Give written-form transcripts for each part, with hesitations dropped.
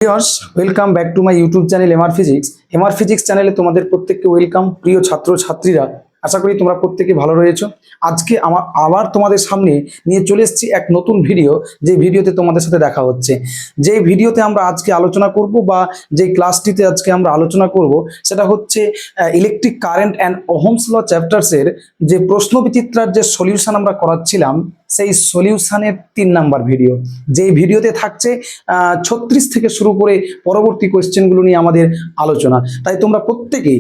Viewers, welcome back to my YouTube channel MR physics. MR physics চ্যানেলে তোমাদের প্রত্যেককে welcome. প্রিয় ছাত্র ছাত্রীরা, আশা করি তোমরা প্রত্যেকে ভালো রয়েছো। আজকে আবার তোমাদের সামনে নিয়ে চলে এসেছি এক নতুন ভিডিও, যে ভিডিওতে তোমাদের সাথে দেখা হচ্ছে। যে ভিডিওতে আমরা আজকে আলোচনা করব বা যে ক্লাসটিতে আজকে আমরা আলোচনা করব সেটা হচ্ছে electric current and Ohm's law চ্যাপ্টার্সের যে প্রশ্নবিচিত্রার যে সলিউশন আমরা করাচ্ছিলাম, সেই সলিউশনের 3 নাম্বার ভিডিও। যেই ভিডিওতে থাকছে 36 থেকে শুরু করে পরবর্তী কোয়েশ্চেনগুলো নিয়ে আমাদের আলোচনা। তাই তোমরা প্রত্যেকেই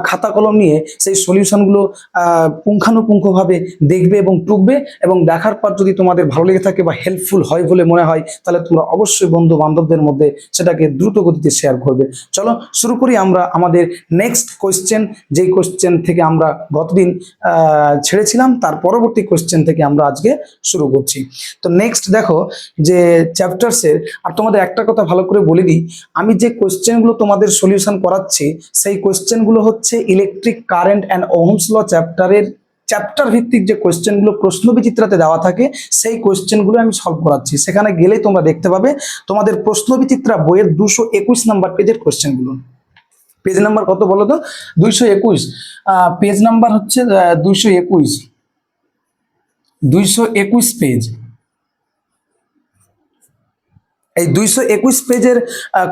খাতা কলম নিয়ে সেই সলিউশনগুলো পুঙ্খানুপুঙ্খভাবে দেখবে এবং টুকবে, এবং দেখার পর যদি তোমাদের ভালো লেগে থাকে বা হেল্পফুল হয় বলে মনে হয়, তাহলে তোমরা অবশ্যই বন্ধু বান্ধবদের মধ্যে সেটাকে দ্রুত গতিতে শেয়ার করবে। চলো শুরু করি আমরা আমাদের নেক্সট কোয়েশ্চেন। যেই কোয়েশ্চেন থেকে আমরা গতদিন ছেড়েছিলাম, তার পরবর্তী কোয়েশ্চেন থেকে আমরা আজকে শুরু করছি। তো নেক্সট দেখো যে চ্যাপ্টার্সের, আর তোমাদের একটা কথা ভালো করে বলে দিই, আমি যে কোয়েশ্চেনগুলো তোমাদের সলিউশন করাচ্ছি সেই কোয়েশ্চেনগুলো হচ্ছে electric current and Ohm's law চ্যাপ্টারের চ্যাপ্টার ভিত্তিক যে কোয়েশ্চেনগুলো প্রশ্নবিচিত্রাতে দেওয়া থাকে, সেই কোয়েশ্চেনগুলো আমি সলভ করাচ্ছি। সেখানে গেলেই তোমরা দেখতে পাবে তোমাদের প্রশ্নবিচিত্রা বইয়ের 221 নাম্বার পেজের কোয়েশ্চেনগুলো। পেজ নাম্বার কত বলো তো? 221। পেজ নাম্বার হচ্ছে 221 পেজ। এই 221 পেজের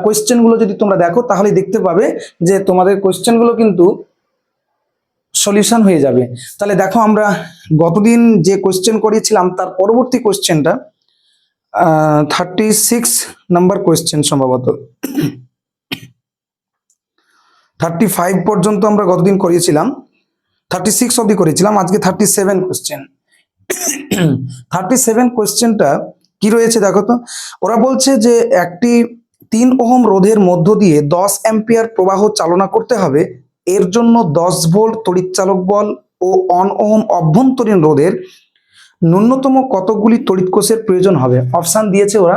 কোয়েশ্চেনগুলো যদি তোমরা দেখো, তাহলে দেখতে পাবে যে তোমাদের কোয়েশ্চেনগুলো কিন্তু সলিউশন হয়ে যাবে। তাহলে দেখো, আমরা গতদিন যে কোয়েশ্চেন করিয়েছিলাম তার পরবর্তী কোয়েশ্চেনটা 36 নাম্বার কোয়েশ্চেন, সম্ভবত 35 পর্যন্ত আমরা গতদিন করিয়েছিলাম, 36 অবধি করেছিলাম। আজকে 37 কোয়েশ্চেন। 37 কোয়েশ্চেনটা কি রয়েছে দেখো তো। ওরা বলছে যে একটি 3 ওহম রোধের মধ্য দিয়ে 10 অ্যাম্পিয়ার প্রবাহ চালনা করতে হবে। এর জন্য 10 ভোল্ট তড়িৎচালক বল ও 1 ওহম অভ্যন্তরীণ রোধের ন্যূনতম কতগুলি তড়িৎ কোষের প্রয়োজন হবে। অপশান দিয়েছে ওরা।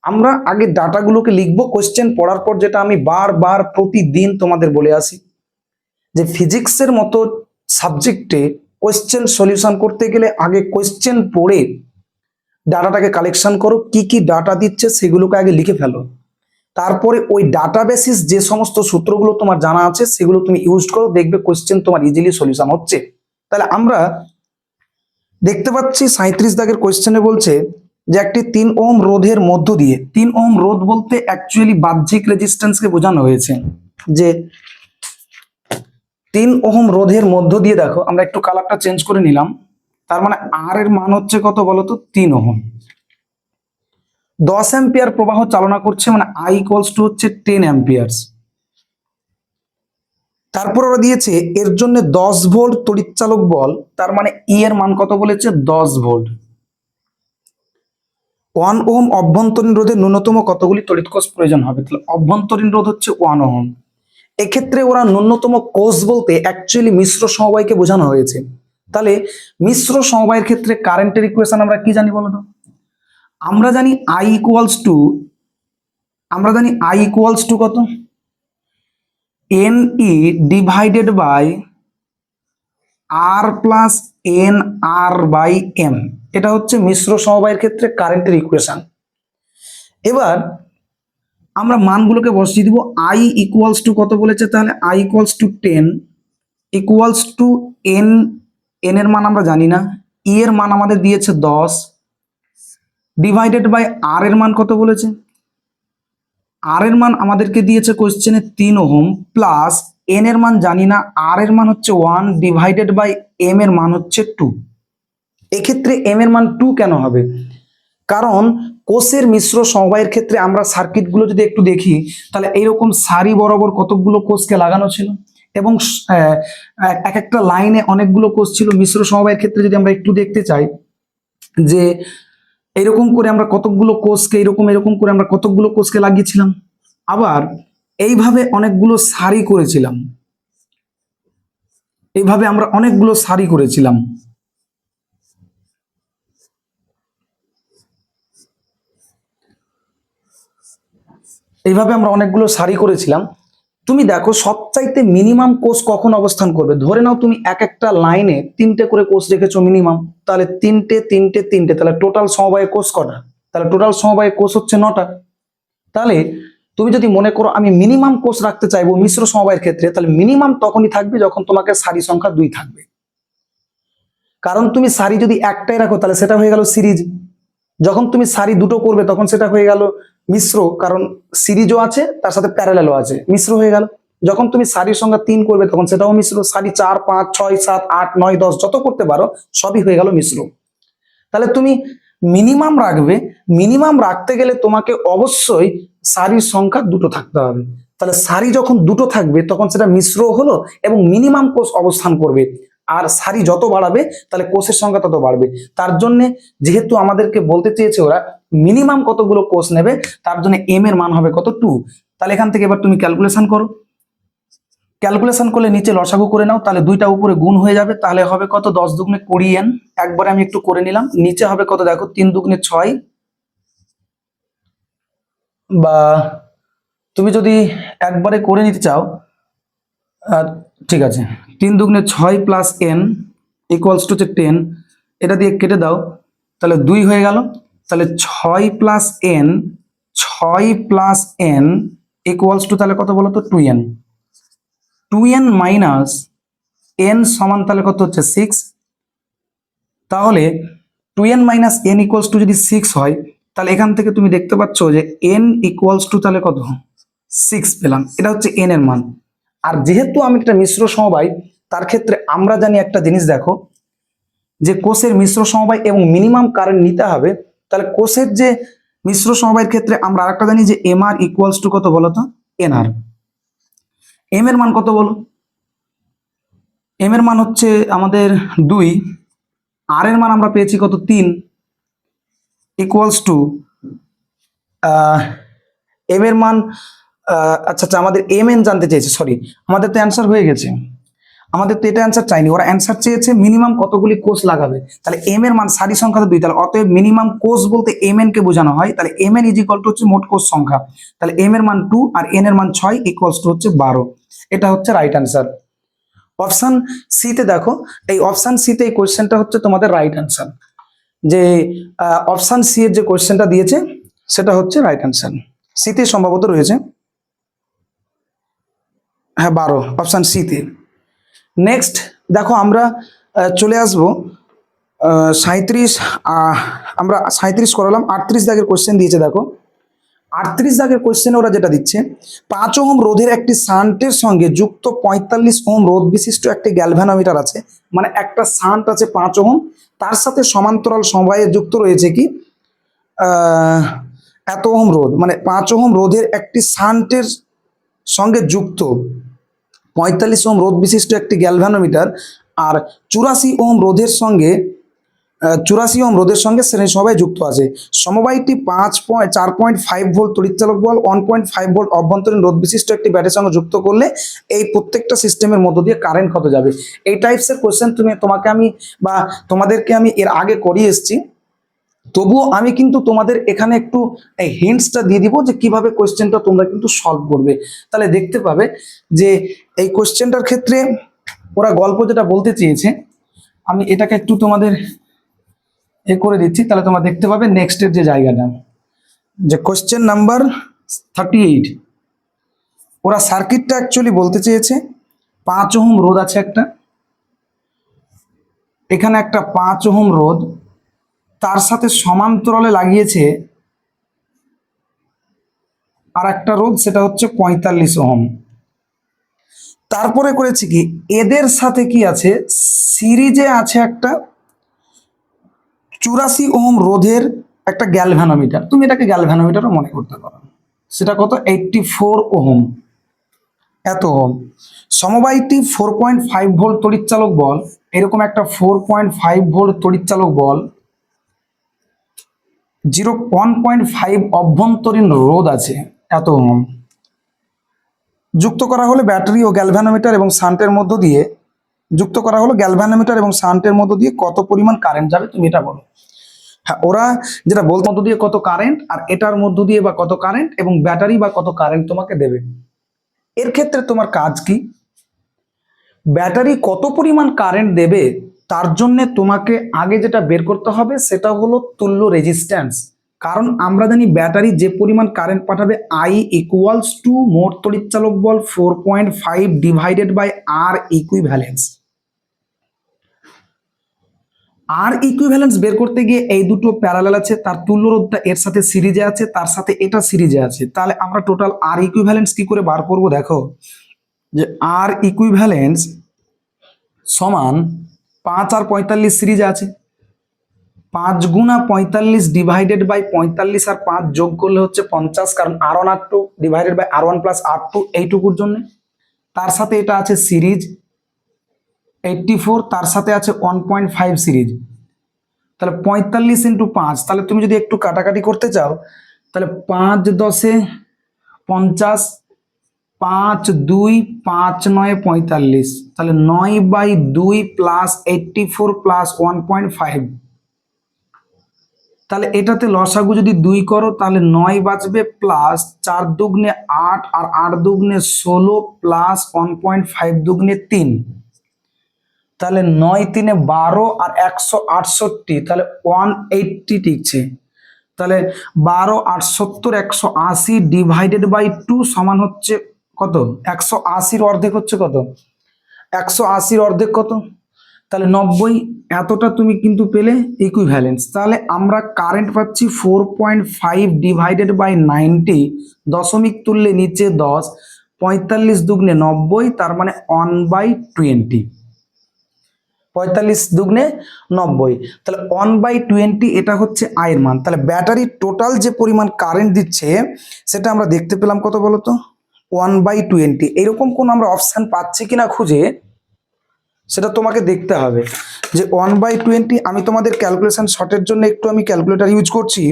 আমরা আগে ডাটাগুলোকে লিখবো কোয়েশ্চেন পড়ার পর, যেটা আমি বারবার প্রতিদিন তোমাদের বলে আসি, যে ফিজিক্সের মতো সাবজেক্টে কোয়েশ্চেন সলিউশন করতে গেলে আগে কোয়েশ্চেন পড়ে ডাটাটাকে কালেকশন করো, কি কি ডাটা দিচ্ছে সেগুলোকে আগে লিখে ফেলো। তারপরে ওই ডাটা বেসিস যে সমস্ত সূত্রগুলো তোমার জানা আছে সেগুলো তুমি ইউজ করো, দেখবে কোয়েশ্চেন তোমার ইজিলি সলিউশন হচ্ছে। তাহলে আমরা দেখতে পাচ্ছি 37 দাগের কোয়েশ্চেনে বলছে যে একটি 3 ওহম রোধের মধ্য দিয়ে, 3 ওহম রোধ বলতে অ্যাকচুয়ালি বাহ্যিক রেজিস্ট্যান্সকে বোঝানো হয়েছে, যে 3 ওহম রোধের মধ্য দিয়ে, দেখো আমরা একটু কালারটা চেঞ্জ করে নিলাম, তার মানে আর এর মান হচ্ছে কত বলতো? 3 ওহম। 10 অ্যাম্পিয়ার প্রবাহ চালনা করছে, মানে আই ইকুয়ালস টু হচ্ছে 10 অ্যাম্পিয়ার্স। তারপর ওরা দিয়েছে এর জন্য 10 ভোল্ট তড়িৎচালক বল, তার মানে ই এর মান কত বলেছে? 10 ভোল্ট। 1 ওহম অভ্যন্তরীণ রোধে ন্যূনতম কতগুলি তড়িৎ কোষ প্রয়োজন হবে? তাহলে অভ্যন্তরীণ রোধ হচ্ছে 1 ওহম। এক্ষেত্রে ওরা ন্যূনতম কোষ বলতে অ্যাকচুয়ালি মিশ্র সমবায়কে বোঝানো হয়েছে। তাহলে মিশ্র সমবায়ের ক্ষেত্রে কারেন্টের ইকুয়েশন আমরা কি জানি বলো তো? আমরা জানি আই ইকুয়ালস টু কত? N E divided by R plus N R by M. এটা হচ্ছে মিশ্র সমবায়ের ক্ষেত্রে কারেন্টের ইকুয়েশন। এবার আমরা মানগুলোকে বসিয়ে দিব। আই ইকুয়ালস টু কত বলেছে? তাহলে I equals two 10 equals to N, N এর মান আমরা জানি না, ই এর মান আমাদের দিয়েছে 10, ডিভাইডেড বাই আর এর মান কত বলেছে? আর এর মান আমাদেরকে দিয়েছে কোশ্চেনে 3 ওহম, প্লাস এন এর মান জানি না, আর এর মান হচ্ছে 1, ডিভাইডেড বাই এম এর মান হচ্ছে 2। এক্ষেত্রে এম এর মান 2 কেন হবে? কারণ কোষের মিশ্র সমবায়ের ক্ষেত্রে আমরা সার্কিটগুলো যদি একটু দেখি, তাহলে এইরকম সারি বরাবর কতগুলো কোষকে লাগানো ছিল, এবং এক একটা লাইনে অনেকগুলো কোষ ছিল। মিশ্র সমবায়ের ক্ষেত্রে যদি আমরা একটু দেখতে চাই, যে এইরকম করে আমরা কতকগুলো কোষকে এরকম করে আমরা কতকগুলো কোষকে লাগিয়েছিলাম, আবার এইভাবে অনেকগুলো সারি করেছিলাম, এইভাবে আমরা অনেকগুলো সারি করেছিলাম। এইভাবে আমরা অনেকগুলো সারি করেছিলাম। তুমি দেখো সবচাইতে মিনিমাম কোষ কখন অবস্থান করবে? ধরে নাও তুমি এক একটা লাইনে 3টে করে কোষ রেখেছো মিনিমাম, তাহলে 3টে, তাহলে টোটাল সমবায় কোষ কটা? তাহলে টোটাল সমবায় কোষ হচ্ছে 9টা। তাহলে তুমি যদি মনে করো আমি মিনিমাম কোষ রাখতে চাইবো মিশ্র সমবায়ের ক্ষেত্রে, তাহলে মিনিমাম তখনই থাকবে যখন তোমাকে সারি সংখ্যা 2 থাকবে। কারণ তুমি সারি যদি একটাই রাখো তাহলে সেটা হয়ে গেল সিরিজ, যখন তুমি সারি দুটো করবে তখন সেটা হয়ে গেল মিশ্র, কারণ সিরিজও আছে তার সাথে প্যারালালও আছে, মিশ্র হয়ে গেল। যখন তুমি সারির সংখ্যা 3 করবে তখন সেটাও মিশ্র, সারি 4 5 6 7 8 9 10 যত করতে পারো সবই হয়ে গেল মিশ্র। তাহলে তুমি মিনিমাম রাখবে, মিনিমাম রাখতে গেলে তোমাকে অবশ্যই সারির সংখ্যা দুটো থাকতে হবে। তাহলে সারি যখন দুটো থাকবে তখন সেটা মিশ্র হলো এবং মিনিমাম কোষ অবস্থান করবে। আর সারি যত বাড়াবে তাহলে কোষের সংখ্যা তত বাড়বে। তার জন্য যেহেতু আমাদেরকে বলতে চেয়েছে ওরা মিনিমাম কতগুলো কোষ নেবে, তার জন্য এম এর মান হবে কত 2। তাহলে এখান থেকে এবার তুমি ক্যালকুলেশন করো, ক্যালকুলেশন করলে নিচে লসাগু করে নাও, তাহলে দুইটা উপরে গুণ হয়ে যাবে, তাহলে হবে কত 10 দুগুণে 20n। একবারে আমি একটু করে নিলাম, নিচে হবে কত দেখো 3 দুগুণে 6, বা তুমি যদি একবারে করে নিতে চাও ঠিক আছে 3 দুগুণে 6 প্লাস n ইকুয়ালস টু হচ্ছে 10, এটা দিয়ে কেটে দাও তাহলে 2 হয়ে গেল। তাহলে 6 plus n, 6 plus n equals to তাহলে কত বলো তো 2n, 2n মাইনাস n সমান তাহলে কত হচ্ছে 6। তাহলে 2n minus n equals to যদি 6 হয় তাহলে এখান থেকে তুমি দেখতে পাচ্ছ যে n ইকুয়ালস টু তাহলে কত 6 পেলাম, এটা হচ্ছে n এর মান। আর যেহেতু আমি একটা মিশ্র সমবায়, তার ক্ষেত্রে আমরা জানি একটা জিনিস দেখো, যে কোষের মিশ্র সমবায় এবং মিনিমাম কারেন্ট নিতে হবে। তাহলে কোষের যে মিশ্র সমবায়ের ক্ষেত্রে আমরা আরেকটা জানি যে এম আর ইকুয়ালস টু কত বলো তো এনআর। এম এর মান কত বলো, এম এর মান হচ্ছে আমাদের 2, আর এর মান আমরা পেয়েছি কত 3, ইকুয়ালস টু এম এর মান আচ্ছা আচ্ছা আমাদের এম এন জানতে চেয়েছে, সরি আমাদের তো অ্যান্সার হয়ে গেছে, আমাদের তো এটা অ্যান্সার চাইনি, ওরা অ্যান্সার চেয়েছে মিনিমাম কতগুলি কোষ লাগাবে। তাহলে এম এর মান সারি সংখ্যা তো 2, তাহলে অতএব মিনিমাম কোষ বলতে এম এন কে বোঝানো হয়। তাহলে M N is equal to হচ্ছে মোট কোষ সংখ্যা, তাহলে এম এর মান 2 আর এন এর মান 6 ইকুয়ালস টু হচ্ছে 12। এটা হচ্ছে রাইট অ্যান্সার। অপশন সি তে দেখো, এই অপশন সি তে এই কোশ্চেনটা হচ্ছে তোমাদের রাইট অ্যান্সার। যে অপশন সি এর যে কোশ্চেনটা দিয়েছে সেটা হচ্ছে রাইট অ্যান্সার, সি তে সম্ভবত রয়েছে, হ্যাঁ 12 অপশন সি তে। নেক্সট দেখো আমরা চলে আসবো 37, আমরা 37 করালাম, 38 দাগের কোশ্চেন দিয়েছে দেখো। 38 দাগের কোশ্চেনে ওরা যেটা দিচ্ছে 5 ওহম রোধের একটি শান্টের সঙ্গে যুক্ত 45 ওহম রোধ বিশিষ্ট একটি গ্যালভানোমিটার আছে, মানে একটা শান্ট আছে 5 ওহম, তার সাথে সমান্তরাল সমবায়ে যুক্ত রয়েছে কি এত ওহম রোধ, মানে 5 ওহম রোধের একটি শান্টের সঙ্গে যুক্ত 45 ওহম রোধ বিশিষ্ট একটি গ্যালভানোমিটার আর 84 ওহম রোধের সঙ্গে 84 ওহম রোধের সঙ্গে শ্রেণী সমবায় যুক্ত আছে। সমবায়টি 4.5 ভোল্ট তড়িৎচালক বল 1.5 ভোল্ট অভ্যন্তরীণ রোধ বিশিষ্ট একটি ব্যাটারির সঙ্গে যুক্ত করলে এই প্রত্যেকটা সিস্টেমের মধ্য দিয়ে কারেন্ট কত যাবে। এই টাইপসের কোশ্চেন তোমাকে আমি বা তোমাদেরকে আমি এর আগে করিয়ে এসেছি, তবুও আমি কিন্তু তোমাদের এখানে একটু এই হিন্টসটা দিয়ে দিব যে কিভাবে কোশ্চেনটা তোমরা কিন্তু সলভ করবে। তাহলে দেখতে পাবে যে এই কোশ্চেনটার ক্ষেত্রে ওরা গল্প যেটা বলতে চেয়েছে, আমি এটাকে একটু তোমাদের করে দিচ্ছি, তাহলে তোমরা দেখতে পাবে নেক্সটের যে জায়গাটা, যে কোশ্চেন নাম্বার 38 ওরা সার্কিটটা অ্যাকচুয়ালি বলতে চেয়েছে 5 ওহম রোধ আছে একটা, এখানে একটা 5 ওহম রোধ, তার সাথে সমান্তরালে লাগিয়েছে আর একটা রোধ, সেটা হচ্ছে 45 ওহম। তারপরে করেছে কি এদের সাথে কি আছে সিরিজে আছে একটা 84 ওহম রোধের একটা গ্যালভানোমিটার, তুমি এটাকে গ্যালভানোমিটারও মনে করতে পারো, সেটা কত 84 ওহম, এত ওহম। সমবায়টি 4.5 ভোল্ট তড়িৎচালক বল, এরকম একটা 4.5 ভোল্ট তড়িৎচালক বল 1.5 অভ্যন্তরীণ রোধ আছে এত ওহম, যুক্ত করা হলে ব্যাটারি ও গ্যালভানোমিটার এবং শান্টের মধ্য দিয়ে যুক্ত করা হলো গ্যালভানোমিটার এবং শান্টের মধ্য দিয়ে কত পরিমাণ কারেন্ট যাবে তুমি এটা বলো। হ্যাঁ ওরা যেটা বলতে মধ্য দিয়ে কত কারেন্ট আর এটার মধ্য দিয়ে বা কত কারেন্ট এবং ব্যাটারি বা কত কারেন্ট তোমাকে দেবে। এর ক্ষেত্রে তোমার কাজ কি, ব্যাটারি কত পরিমাণ কারেন্ট দেবে তার জন্য তোমাকে আগে যেটা বের করতে হবে সেটা হলো তুল্য রেজিস্ট্যান্স। কারণ আমরা জানি ব্যাটারি যে পরিমাণ কারেন্ট পাঠাবে I ইকুয়ালস টু মোট তড়িৎচালক বল 4.5 divided by R equivalence. R equivalence বের করতে গিয়ে এই দুটো প্যারালাল আছে, তার তুল্য রোধটা এর সাথে সিরিজে আছে, তার সাথে এটা সিরিজে আছে। তাহলে আমরা টোটাল আর ইকুইভ্যালেন্স কি করে বার করব? দেখো যে আর ইকুইভ্যালেন্স সমান 5 আর 45 সিরিজে আছে, 5 গুণা 45 ডিভাইডেড বাই 45 আর 5 যোগ করলে হচ্ছে 50, কারণ R1 R2 divided by R1 plus R2 এইটুকুর জন্য। তার সাথে এটা আছে সিরিজ 84, তার সাথে আছে 1.5 সিরিজ। তাহলে 45 ইন্টু 5, তাহলে তুমি যদি একটু কাটাকাটি করতে চাও তাহলে 5 10 এ 50, 5 2 5 9 45, তাহলে 9/2 প্লাস 84 প্লাস 1.5। তাহলে এটাতে লসাগু যদি 2 করো তাহলে 9 বাঁচবে, প্লাস 4 দুগুণে 8 আর 8 দুগুণে 16 প্লাস 1.5 দুগুণে 3, তাহলে 9 3 12 আর 168, তাহলে 180 টিকছে। তাহলে 12 8 70 180 ডিভাইডেড বাই 2 সমান হচ্ছে কত? 180 অর্ধেক হচ্ছে কত? 180 অর্ধেক কত? তাহলে 90। এতটা তুমি কিন্তু পেলে ইকুইভ্যালেন্স। তাহলে আমরা কারেন্ট পাচ্ছি 4.5 ডিভাইডেড বাই 90, দশমিক তুললে নিচে 10, 45 দুগুণে 90, তার মানে 1/20, 45 দুগুণে 90, তাহলে 1/20 এটা হচ্ছে আয়ের মান। তাহলে ব্যাটারি টোটাল যে পরিমাণ কারেন্ট দিচ্ছে সেটা আমরা দেখতে পেলাম কত বলতো? 1/20। এরকম কোন আমরা অপশন পাচ্ছি কিনা খুঁজে সেটা তোমাকে দেখতে হবে যে 1/20। আমি তোমাদের ক্যালকুলেশন শর্টের জন্য একটু আমি ক্যালকুলেটর ইউজ করছি।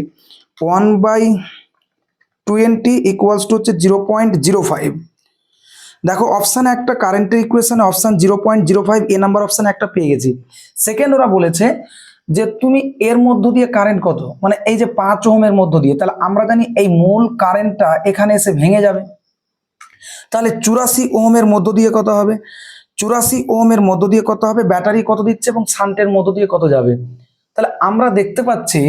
1/20 ইকুয়ালস টু হচ্ছে 0.05। দেখো অপশানে একটা কারেন্টের ইকুয়েশনে অপশান 0.05, এ নাম্বার অপশানে একটা পেয়ে গেছি। সেকেন্ড ওরা বলেছে যে তুমি এর মধ্য দিয়ে কারেন্ট কত, মানে এই যে 5 ওহমের মধ্য দিয়ে, তাহলে আমরা জানি এই মূল কারেন্টটা এখানে এসে ভেঙে যাবে। তাহলে 84 ওহমের মধ্য দিয়ে কত হবে? 84 ওহমের মধ্য দিয়ে কত হবে? ব্যাটারি কত দিচ্ছে এবং শান্টের মধ্য দিয়ে কত যাবে? তাহলে আমরা দেখতে পাচ্ছি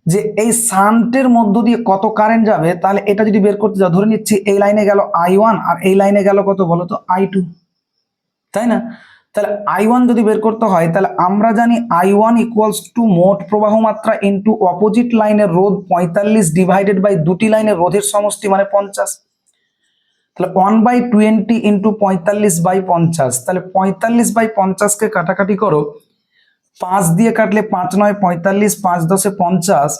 যে এই শান্টের মধ্য দিয়ে কত কারেন্ট যাবে। তাহলে এটা যদি বের করতে যাও, ধরে নিচ্ছি এই লাইনে গেল I1 আর এই লাইনে গেল কত বলো তো? I2, তাই না? তাহলে I1 যদি বের করতে হয় তাহলে আমরা জানি I1 ইকুয়ালস টু মোট প্রবাহ মাত্রা ইন্টু অপোজিট লাইনের রোধ 45 ডিভাইডেড বাই দুটি লাইনের রোধের সমষ্টি মানে 50। তাহলে 1/20 ইন্টু 45/50, তাহলে 45/50 কে কাটাকাটি করো, 5 দিয়ে কাটলে 5 9 45, 5 10 50,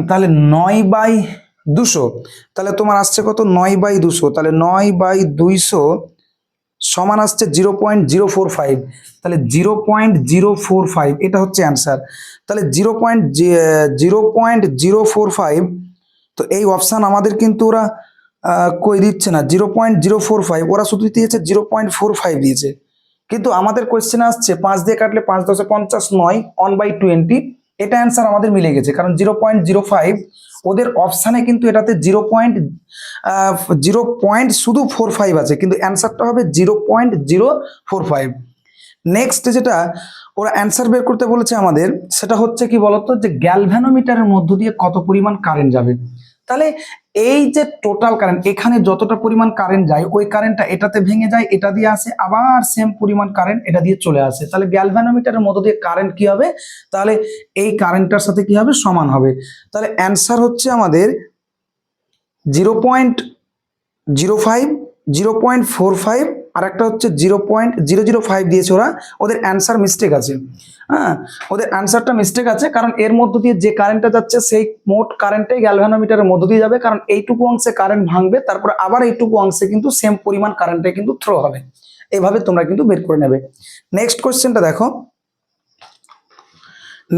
তাহলে 9/200, তাহলে তোমার আসছে কত? 9/200। তাহলে 9/200 সমান আসছে 0.045। তাহলে 0.045 এটা হচ্ছে অ্যান্সার। তাহলে 0.045, তো এই অপশান আমাদের কিন্তু ওরা কই দিচ্ছে না 0.045, ওরা শুধু দিয়েছে 0.45 দিয়েছে। কিন্তু আমাদের কোয়েশ্চেনে আসছে 5 দিয়ে কাটলে 5 10 50, 9 1/20, এটা অ্যান্সার আমাদের মিলে গেছে। কারণ 0.05 ওদের অপশানে কিন্তু এটাতে 0. শুধু 45 আছে, কিন্তু অ্যান্সারটা হবে 0.045। নেক্সট যেটা ওরা অ্যান্সার বের করতে বলেছে আমাদের, সেটা হচ্ছে কি বলতো, যে গ্যালভ্যানোমিটারের মধ্য দিয়ে কত পরিমাণ কারেন্ট যাবে। তাহলে এই যে টোটাল কারেন্ট, এখানে যতটা পরিমাণ কারেন্ট যায় ওই কারেন্টটা এটাতে ভেঙে যায়, এটা দিয়ে আসে, আবার সেম পরিমাণ কারেন্ট এটা দিয়ে চলে আসে। তাহলে গ্যালভ্যানোমিটারের মধ্য দিয়ে কারেন্ট কি হবে? তাহলে এই কারেন্টটার সাথে কি হবে? সমান হবে। তাহলে অ্যান্সার হচ্ছে আমাদের 0.05, 0.45 আর একটা হচ্ছে 0.005 দিয়েছে ওরা। ওদের অ্যান্সার মিস্টেক আছে, হ্যাঁ, ওদের অ্যান্সারটা মিস্টেক আছে, কারণ এর মধ্য দিয়ে যে কারেন্টটা যাচ্ছে সেই মোট কারেন্টটাই গ্যালভ্যানোমিটারের মধ্য দিয়ে যাবে। কারণ এইটুকু অংশে কারেন্ট ভাঙবে, তারপরে আবার এইটুকু অংশে কিন্তু সেম পরিমাণ কারেন্টে কিন্তু থ্রো হবে। এইভাবে তোমরা কিন্তু বের করে নেবে। নেক্সট কোয়েশ্চেনটা দেখো।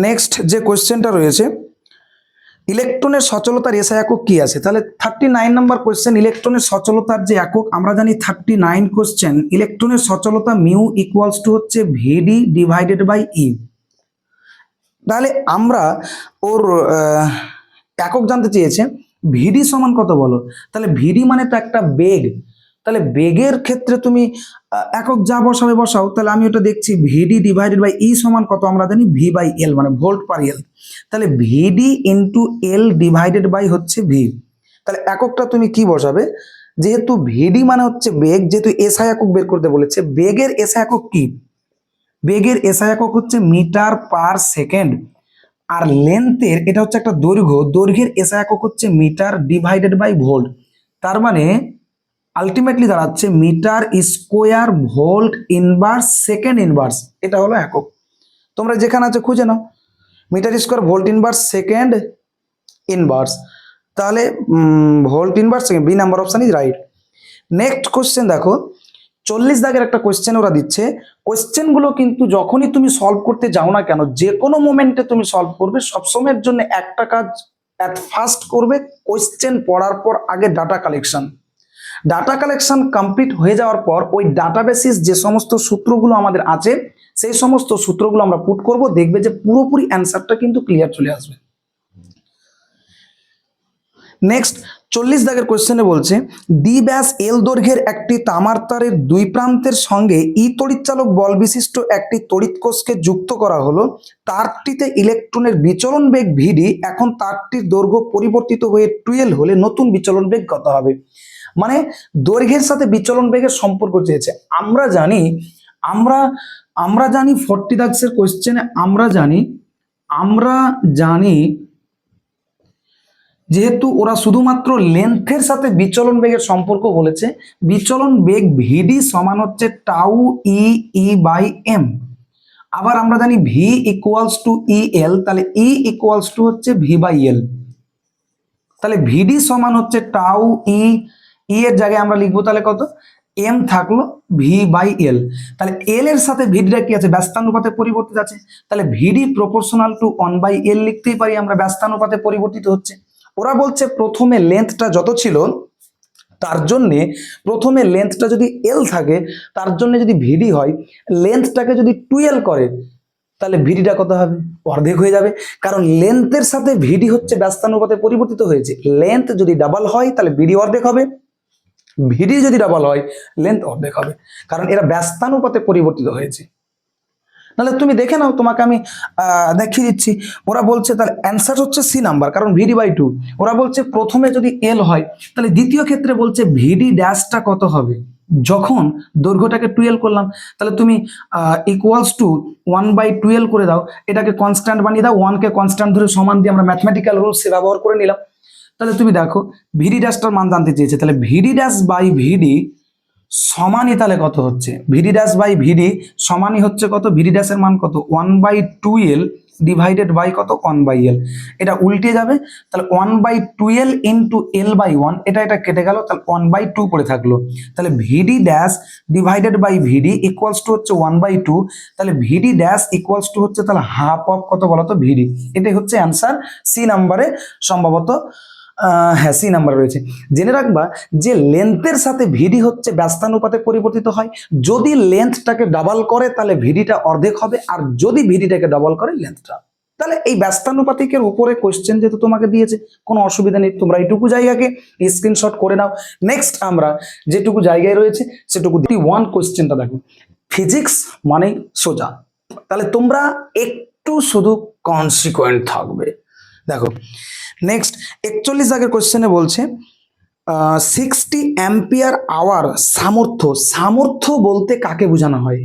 নেক্সট যে কোয়েশ্চেনটা রয়েছে, ইলেকট্রনের সচলতার এসআই একক কি আছে? তাহলে 39 নম্বর কোয়েশ্চেন, ইলেকট্রনের সচলতার যে একক আমরা জানি 39 কোয়েশ্চেন, ইলেকট্রনের সচলতা মিউ ইকুয়ালস টু হচ্ছে ভিডি ডিভাইডেড বাই ই। তাহলে আমরা ওর একক জানতে চেয়েছে, ভিডি সমান কত বলো? তাহলে ভিডি মানে তো একটা বেগ, তাহলে বেগের ক্ষেত্রে তুমি একক যা বসাবে বসাও। তাহলে আমি ওটা দেখছি ভিডি ডিভাইডেড বাই ই সমান কত, আমরা জানি ভি বাই এল মানে ভোল্ট পার এল। তাহলে ভিডি ইন্টু এল ডিভাইডেড বাই হচ্ছে ভি। তাহলে এককটা তুমি কি বসাবে, যেহেতু ভিডি মানে হচ্ছে বেগ, যেহেতু এসআই একক বের করতে বলেছে, বেগের এসআই একক কি, বেগের এসআই একক হচ্ছে মিটার পার সেকেন্ড। আর লেন্থের এটা হচ্ছে একটা দৈর্ঘ্য, দৈর্ঘ্যের এসআই একক হচ্ছে মিটার ডিভাইডেড বাই ভোল্ট। তার মানে আলটিমেটলি দাঁড়াচ্ছে metre square volt inverse second inverse, এটা হলো একক। তোমরা যেখানে আছে খুঁজে নাও metre square volt inverse second inverse, তাহলে volt inverse second, B number option is right. Next question দেখো, 40 দাগের একটা কোশ্চেন ওরা দিচ্ছে। কোশ্চেনগুলো কিন্তু যখনই তুমি সলভ করতে যাও না কেন, যে কোনো মোমেন্টে তুমি সলভ করবে, সবসময়ের জন্য একটা কাজ অ্যাট ফার্স্ট করবে, কোশ্চেন পড়ার পর আগে data collection. Data collection complete হয়ে যাওয়ার পর ওই ডাটাবেসিস যে সমস্ত সূত্রগুলো আমাদের আছে সেই সমস্ত সূত্রগুলো আমরা পুট করব, দেখবে যে পুরোপুরি অ্যান্সারটা কিন্তু ক্লিয়ার চলে আসবে। নেক্সট 40 দাগের কোশ্চেনে বলছে ডি ব্যাস এল দৈর্ঘ্যের একটি তামার তারের দুই প্রান্তের সঙ্গে ই তড়িৎচালক বল বিশিষ্ট একটি তড়িৎ কোষকে যুক্ত করা হলো। তারটিতে ইলেকট্রনের বিচলন বেগ ভিডি, এখন তারটির দৈর্ঘ্য পরিবর্তিত হয়ে 12 হলে নতুন বিচলন বেগ কত হবে। মানে দৈর্ঘ্যের সাথে বিচলন বেগের সম্পর্ক চেয়েছে। আমরা জানি আমরা আমরা জানি 40 দাগের কোশ্চেনে আমরা জানি যেহেতু ওরা শুধুমাত্র লেন্থের সাথে বিচলন বেগের সম্পর্ক বলেছে, বিচলন বেগ ভিডি সমান হচ্ছে tau E E by M. আবার আমরা জানি V equals to E L, তাহলে ই ইকুয়ালস টু হচ্ছে ভি বাই এল। তাহলে ভিডি সমান হচ্ছে টাউ ই, ই এর জায়গায় আমরা লিখবো তাহলে কত, এম থাকলো ভি বাই এল। তাহলে এল এর সাথে ভিডিটা কি আছে, ব্যস্তানুপাতে পরিবর্তিত আছে, তাহলে ভিডি প্রপোর্শনাল টু 1/L লিখতেই পারি আমরা, ব্যস্তানুপাতে পরিবর্তিত হচ্ছে। ওরা বলছে প্রথমে লেন্থটা যত ছিল তার জন্যে, প্রথমে লেন্থটা যদি এল থাকে তার জন্য যদি ভিডি হয়, লেন্থটাকে যদি 12 করে তাহলে ভিডিটা কত হবে, অর্ধেক হয়ে যাবে। কারণ লেন্থের সাথে ভিডি হচ্ছে ব্যস্তানুপাতে পরিবর্তিত হয়েছে, লেন্থ যদি ডাবল হয় তাহলে ভিডি অর্ধেক হবে, ভিডি যদি ডাবল হয় লেন্থ অর্ধেক হবে, কারণ এরা ব্যস্তানুপাতে পরিবর্তিত হয়েছে। নাহলে তুমি দেখে নাও, তোমাকে আমি দেখিয়ে দিচ্ছি। ওরা বলছে তাহলে অ্যান্সার হচ্ছে সি নাম্বার, কারণ ভিডি বাই 2। ওরা বলছে প্রথমে যদি এল হয় তাহলে দ্বিতীয় ক্ষেত্রে বলছে ভিডি ড্যাশটা কত হবে, যখন দৈর্ঘ্যটাকে 12 করলাম তাহলে তুমি ইকুয়ালস টু 1/12 করে দাও, এটাকে কনস্ট্যান্ট বানিয়ে দাও, 1 কে কনস্ট্যান্ট ধরে সমান দিয়ে আমরা ম্যাথমেটিক্যাল রুলস ব্যবহার করে নিলাম। তাহলে তুমি দেখো ভিডি ড্যাশটার মান জানতে চেয়েছে, তাহলে ভিডি ড্যাশ বাই ভিডি সমানই তাহলে কত হচ্ছে, ভিডি ড্যাশ বাই ভিডি সমানই হচ্ছে কত, ভিডি ড্যাশের মান কত 1/12 ডিভাইডেড বাই কত 1/L। এটা উল্টে যাবে, তাহলে 1/12 ইন্টু L/1, এটা কেটে গেল, তাহলে 1/2 পড়ে থাকলো। তাহলে VD dash divided by VD equals to হচ্ছে 1/2, তাহলে ভিডি ড্যাশ ইকুয়ালস টু হচ্ছে তাহলে হাফ অফ কত বলতো ভিডি। এটাই হচ্ছে অ্যান্সার, সি নাম্বারে সম্ভবত, হ্যাঁ সি নাম্বার রয়েছে। জেনে রাখবা যে লেন্থের সাথে ভিডি হচ্ছে ব্যস্তানুপাতে পরিবর্তিত হয়, যদি লেন্থটাকে ডাবল করে তাহলে ভিডিটা অর্ধেক হবে, আর যদি ভিডিটাকে ডাবল করে লেন্থটা। তাহলে এই ব্যস্তানুপাতিকের উপরে কোশ্চেন যেহেতু তোমাকে দিয়েছে কোনো অসুবিধা নেই, তোমরা এইটুকু জায়গাকে স্ক্রিনশট করে নাও। নেক্সট আমরা যেটুকু জায়গায় রয়েছে সেটুকু 1 কোশ্চেনটা দেখো, ফিজিক্স মানে সোজা, তাহলে তোমরা একটু শুধু কনসিকুয়েন্ট থাকবে। দেখো নেক্সট 41 আগের কোশ্চেনে বলছে 60 অ্যাম্পিয়ার আওয়ার সামর্থ্য, সামর্থ্য বলতে কাকে বোঝানো হয়,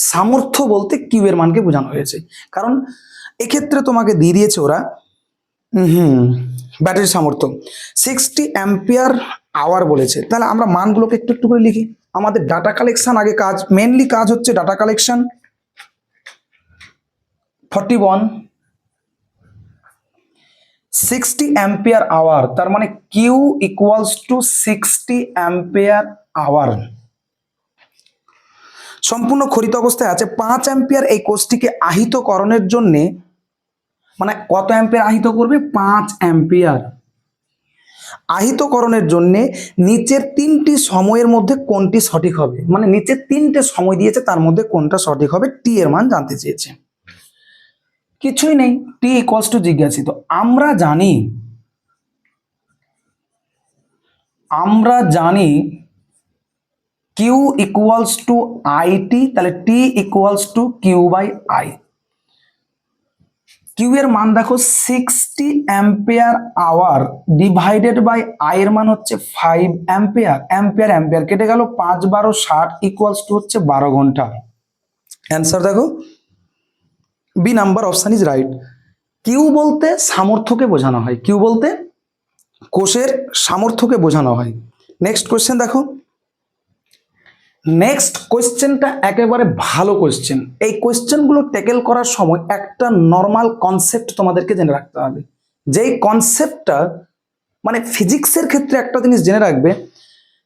সামর্থ্য বলতে কিউ এর মানকে বোঝানো হয়েছে। কারণ এক্ষেত্রে তোমাকে দিয়ে দিয়েছে ওরা ব্যাটারি সামর্থ্য 60 অ্যাম্পিয়ার আওয়ার বলেছে, তাহলে আমরা মানগুলোকে একটু একটু করে লিখি। আমাদের ডাটা কালেকশন আগে কাজ, মেনলি কাজ হচ্ছে ডাটা কালেকশন। 41 60 অ্যাম্পিয়ার আওয়ার, তার মানে Q equals to 60 ampere hour. সম্পূর্ণ খরিত অবস্থায় আছে 5 অ্যাম্পিয়ার। এই কোষটিকে আহিতকরণের জন্য, মানে কত অ্যাম্পিয়ার আহিত করবে, 5 অ্যাম্পিয়ার। আহিতকরণের জন্য নিচের 3টি সময়ের মধ্যে কোনটি সঠিক হবে, মানে নিচের 3টে সময় দিয়েছে তার মধ্যে কোনটা সঠিক হবে, টি এর মান জানতে চেয়েছে। কিছুই নেই, টি ইকুয়ালস টু জিজ্ঞাসিত। আমরা জানি Q equals to I T, তাহলে T equals to Q by I. Q এর মান দেখো 60 ampere hour divided by I এর মান হচ্ছে 5 অ্যাম্পিয়ার। অ্যাম্পিয়ার অ্যাম্পিয়ার কেটে গেল, 5 12 60 ইকুয়ালস টু হচ্ছে 12 ঘন্টা। অ্যান্সার দেখো B number option is right. Q বলতে সামর্থ্যকে বোঝানো হয়, কিউ বলতে কোষের সামর্থ্যকে বোঝানো হয়। নেক্সট কোয়েশ্চেন দেখো, নেক্সট কোয়েশ্চেনটা একেবারে ভালো কোয়েশ্চেন। এই কোয়েশ্চেনগুলো ট্যাকেল করার সময় একটা নর্মাল কনসেপ্ট তোমাদেরকে জেনে রাখতে হবে, যেই কনসেপ্টটা মানে ফিজিক্সের ক্ষেত্রে একটা জিনিস জেনে রাখবে,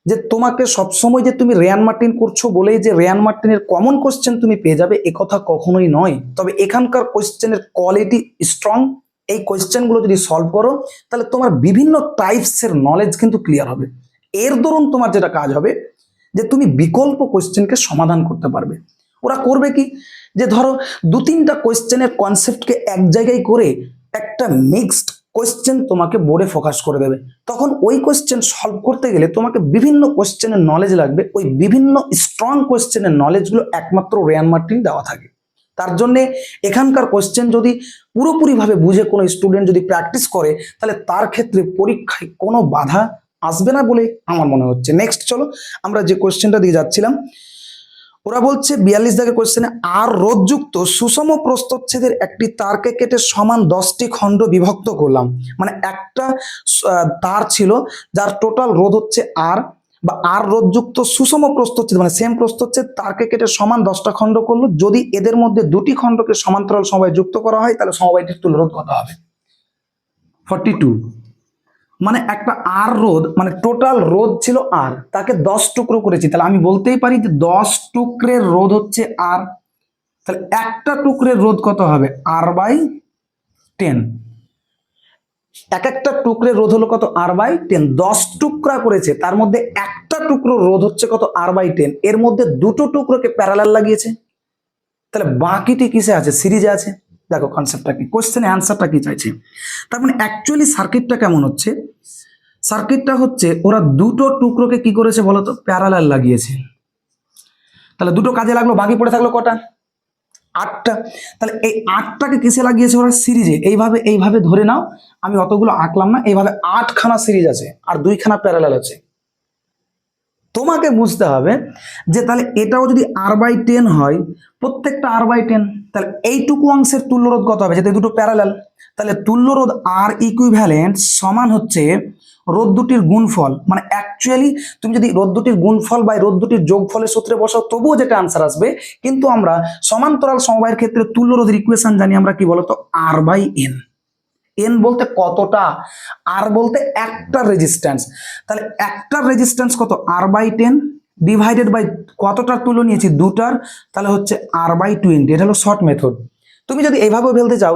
যে তোমাকে সবসময় যে তুমি রেয়ান মার্টিন করছো বলেই যে রেয়ান মার্টিনের কমন কোয়েশ্চেন তুমি পেয়ে যাবে এ কথা কখনোই নয়। তবে এখানকার কোয়েশ্চেনের কোয়ালিটি স্ট্রং। এই কোয়েশ্চেনগুলো যদি সলভ করো তাহলে তোমার বিভিন্ন টাইপসের নলেজ কিন্তু ক্লিয়ার হবে। এর দরুন তোমার যেটা কাজ হবে যে তুমি বিকল্প কোয়েশ্চেনকে সমাধান করতে পারবে। ওরা করবে কি, যে ধরো 2-3টা কোয়েশ্চেনের কনসেপ্টকে এক জায়গায় করে একটা মিক্সড কোয়েশ্চেন তোমাকে বোর্ডে ফোকাস করে দেবে। তখন ওই কোয়েশ্চেন সলভ করতে গেলে তোমাকে বিভিন্ন কোয়েশ্চেনের নলেজ লাগবে। ওই বিভিন্ন স্ট্রং কোয়েশ্চেনের নলেজগুলো একমাত্র রেয়ান মার্টিন দেওয়া থাকে। তার জন্যে এখানকার কোয়েশ্চেন যদি পুরোপুরিভাবে বুঝে কোনো স্টুডেন্ট যদি প্র্যাকটিস করে তাহলে তার ক্ষেত্রে পরীক্ষায় কোনো বাধা আসবে না বলে আমার মনে হচ্ছে। নেক্সট চলো আমরা যে কোয়েশ্চেনটা দিয়ে যাচ্ছিলাম, ওরা বলছে 42 দাগের কোয়েশ্চেনে আর রোধযুক্ত সুষম প্রস্থচ্ছেদের একটি তারকে কেটে সমান 10টি খণ্ড বিভক্ত করলাম। মানে একটা তার ছিল যার টোটাল রোধ হচ্ছে আর, বা আর রোধযুক্ত সুষম প্রস্থচ্ছেদ মানে সেম প্রস্থচ্ছেদ তারকে কেটে সমান 10টা খণ্ড করলো। যদি এদের মধ্যে দুটি খণ্ডকে সমান্তরাল সমবায় যুক্ত করা হয় তাহলে সমবায়টির তুল্যরোধ কত হবে? 42। মানে একটা আর রোধ মানে টোটাল রোধ ছিল আর, তাকে 10 টুকরো করেছি, তাহলে আমি বলতেই পারি যে 10 টুকরের রোধ হচ্ছে আর। তাহলে একটা টুকরের রোধ কত হবে? R/10। এক একটা টুকরের রোধ হলো কত? R/10। 10 টুকরা করেছে, তার মধ্যে একটা টুকরো রোধ হচ্ছে কত? R/10। এর মধ্যে দুটো টুকরোকে প্যারালাল লাগিয়েছে, তাহলে বাকিটি কিসে আছে? সিরিজে আছে। দেখো কনসেপ্টটা কি, কোশ্চেনে অ্যান্সারটা কি চাইছে। তার মানে অ্যাকচুয়ালি সার্কিটটা কেমন হচ্ছে? সার্কিটটা হচ্ছে ওরা দুটো টুকরোকে কি করেছে বলতো? প্যারালাল লাগিয়েছে। তাহলে দুটো কাজে লাগলো, বাকি পড়ে থাকলো কটা? 8টা। তাহলে এই 8টাকে কিসে লাগিয়েছে ওরা? সিরিজে। এইভাবে এইভাবে ধরে নাও, আমি অতগুলো আঁকলাম না, এইভাবে 8খানা সিরিজ আছে আর 2খানা প্যারালাল আছে। তোমাকে বুঝতে হবে যে তাহলে এটাও যদি R/10 হয়, প্রত্যেকটা R/10, তাহলে এইটুকু অংশের তুল্যরোধ কত হবে? যেটা দুটো প্যারালাল, তাহলে তুল্যরোধ R ইকুইভ্যালেন্ট সমান হচ্ছে রোধ দুটির গুণফল। মানে অ্যাকচুয়ালি তুমি যদি রোধ দুটির গুণফল বা রোধ দুটির যোগফলের সূত্রে বসাও তবুও যেটা আনসার আসবে। কিন্তু আমরা সমান্তরাল সমবায়ের ক্ষেত্রে তুল্যরোধের ইকুয়েশন জানি আমরা কি বলতো? R/n। এন বলতে কতটা, আর বলতে একটা রেজিস্ট্যান্স। তাহলে একটা রেজিস্ট্যান্স কত? R/10 ডিভাইডেড বাই কতটার তুল্য নিয়েছি? 2টার, তাহলে হচ্ছে R/20। এটা হলো শর্ট মেথড। তুমি যদি এইভাবে বলতে চাও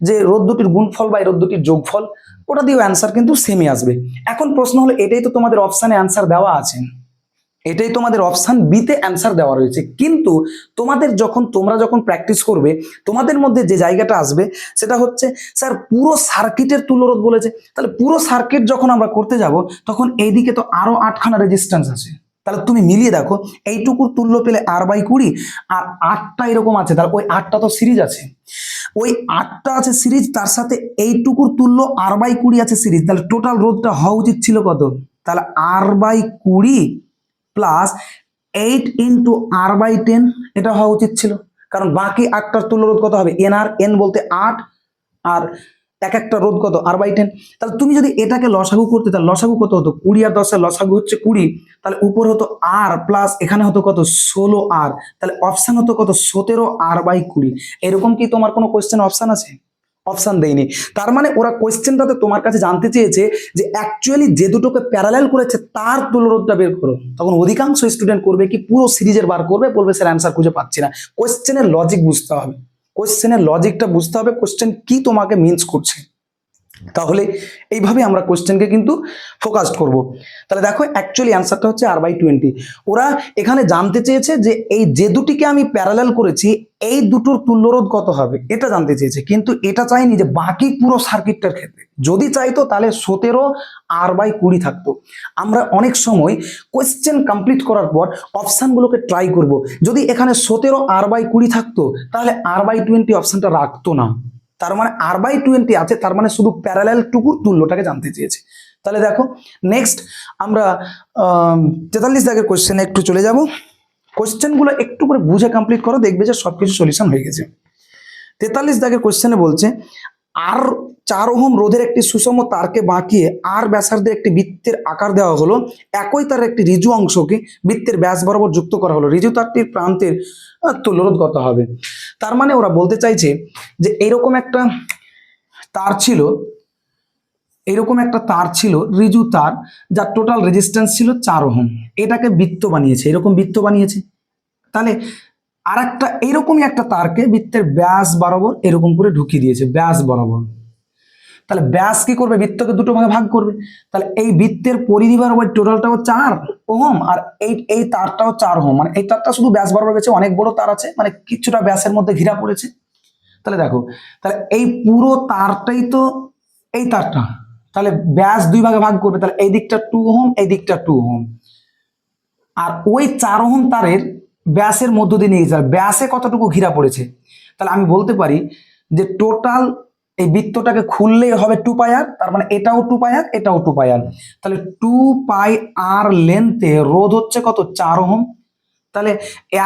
যে রোধ দুটির গুণফল বা রোধ দুটির যোগফল, ওটা দিয়েও অ্যান্সার কিন্তু সেমই আসবে। এখন প্রশ্ন হলো, এটাই তো তোমাদের অপশানে অ্যান্সার দেওয়া আছে, এটাই তোমাদের অপশন বিতে অ্যান্সার দেওয়া রয়েছে। কিন্তু তোমরা যখন প্র্যাকটিস করবে তোমাদের মধ্যে যে জায়গাটা আসবে সেটা হচ্ছে, স্যার পুরো সার্কিটের তুল্যরোধ বলেছে। তাহলে পুরো সার্কিট যখন আমরা করতে যাব তখন এইদিকে তো আরো 8খানা রেজিস্ট্যান্স আছে। তাহলে তুমি মিলিয়ে দেখো, এইটুকুর তুল্য পেলে R/20 আর 8টা এরকম আছে, তাহলে ওই 8টা তো সিরিজ আছে, ওই 8টা আছে সিরিজ, তার সাথে এইটুকুর তুল্য R/20 আছে সিরিজ। তাহলে টোটাল রোধটা হওয়া উচিত ছিল কত? তাহলে R/20 প্লাস 8 ইন্টু R/10, এটা হওয়া উচিত ছিল। কারণ বাকি 8টার তুল্যরোধ কত হবে? এন বলতে 8, আর এক একটা রোধ কত? R/10। তাহলে তুমি যদি এটাকে লসাগু করতে, তাহলে লসাগু কত হতো? 20 আর 10 এর লসাগু হচ্ছে 20। তাহলে উপর হতো R প্লাস এখানে হতো কত? 16R। তাহলে অপশন হতো কত? 17R/20। এরকম কি তোমার কোনো কোয়েশ্চেন অপশন আছে? অপশন দেয়নি। তার মানে ওরা কোয়েশ্চেনটাতে তোমার কাছে জানতে চেয়েছে যে অ্যাকচুয়ালি যে দুটোকে প্যারালাল করেছে তার তুল্যরোধটা বের করো। তখন অধিকাংশ স্টুডেন্ট করবে কি? পুরো সিরিজের বার করবে, বলবে স্যার অ্যান্সার খুঁজে পাচ্ছি না। কোয়েশ্চেনের লজিক বুঝতে হবে, কোয়েশ্চেনের লজিকটা বুঝতে হবে, কোয়েশ্চেন কি তোমাকে মিন্স করছে। তাহলে এইভাবে আমরা কোশ্চেনকে কিন্তু ফোকাসড করব। তাহলে দেখো অ্যাকচুয়ালি অ্যান্সারটা হচ্ছে R/20। ওরা এখানে জানতে চেয়েছে যে এই যে দুটিকে আমি প্যারালাল করেছি এই দুটোর তুল্যরোধ কত হবে এটা জানতে চেয়েছে, কিন্তু এটা চাইনি যে বাকি পুরো সার্কিটটার ক্ষেত্রে। যদি চাইতো তাহলে 17 R/20 থাকতো। আমরা অনেক সময় কোয়েশ্চেন কমপ্লিট করার পর অপশানগুলোকে ট্রাই করব, যদি এখানে 17 R/20 থাকতো তাহলে R/20 অপশানটা রাখতো না। তার মানে R/20 আছে, তার মানে শুধু প্যারালাল টুকুর তুল্যটাকে জানতে চেয়েছে। তাহলে দেখো নেক্সট আমরা 43 দাগের কোশ্চেনে একটু চলে যাব। কোশ্চেনগুলো একটু করে বুঝে কমপ্লিট করো, দেখবে যে সবকিছু সলিউশন হয়ে গেছে। 43 দাগের কোশ্চেনে বলছে আর 4 ওহম রোধের একটি সুষম তারকে বাঁকিয়ে আর ব্যাসার্ধের একটি বৃত্তের আকার দেওয়া হলো। একই তারের একটি ঋজু অংশকে বৃত্তের ব্যাস বরাবর যুক্ত করা হলো। ঋজু তারটির প্রান্তের তুল্যরোধ কত হবে? তার মানে ওরা বলতে চাইছে যে এরকম একটা তার ছিল, এরকম একটা তার ছিল ঋজু তার, যার টোটাল রেজিস্ট্যান্স ছিল 4 ওহম। এটাকে বৃত্ত বানিয়েছে, এরকম বৃত্ত বানিয়েছে। তাহলে আর একটা এইরকমই একটা তারকে বৃত্তের ব্যাস বরাবর এরকম করে ঢুকিয়ে দিয়েছে, ব্যাস বরাবর। তাহলে ব্যাস কি করবে? বৃত্তকে দুটো ভাগে ভাগ করবে। তাহলে এই বৃত্তের পরিধি বরাবর টোটালটাও 4 ওহম, আর এই তারটাও 4 ওহম। মানে এই তারটা শুধু ব্যাস বরাবর গেছে, অনেক বড় তার আছে, মানে কিছুটা ব্যাসের মধ্যে ঘিরা পড়েছে। তাহলে দেখো, তাহলে এই পুরো তারটাই তো এই তারটা, তাহলে ব্যাস দুই ভাগে ভাগ করবে। তাহলে এই দিকটা 2 ওহম, এই দিকটা 2 ওহম, আর ওই 4 ওহম তারের ব্যাসের মধ্য দিয়ে নিয়ে গেছে। ব্যাসে কতটুকু ঘিরা পড়েছে? তাহলে আমি বলতে পারি যে টোটাল এই বৃত্তটাকে খুললেই হবে 2πr, তার মানে এটাও 2πr, এটাও 2πr। তাহলে 2πr লেন্থে রোধ হচ্ছে কত? 4 ওহম। তাহলে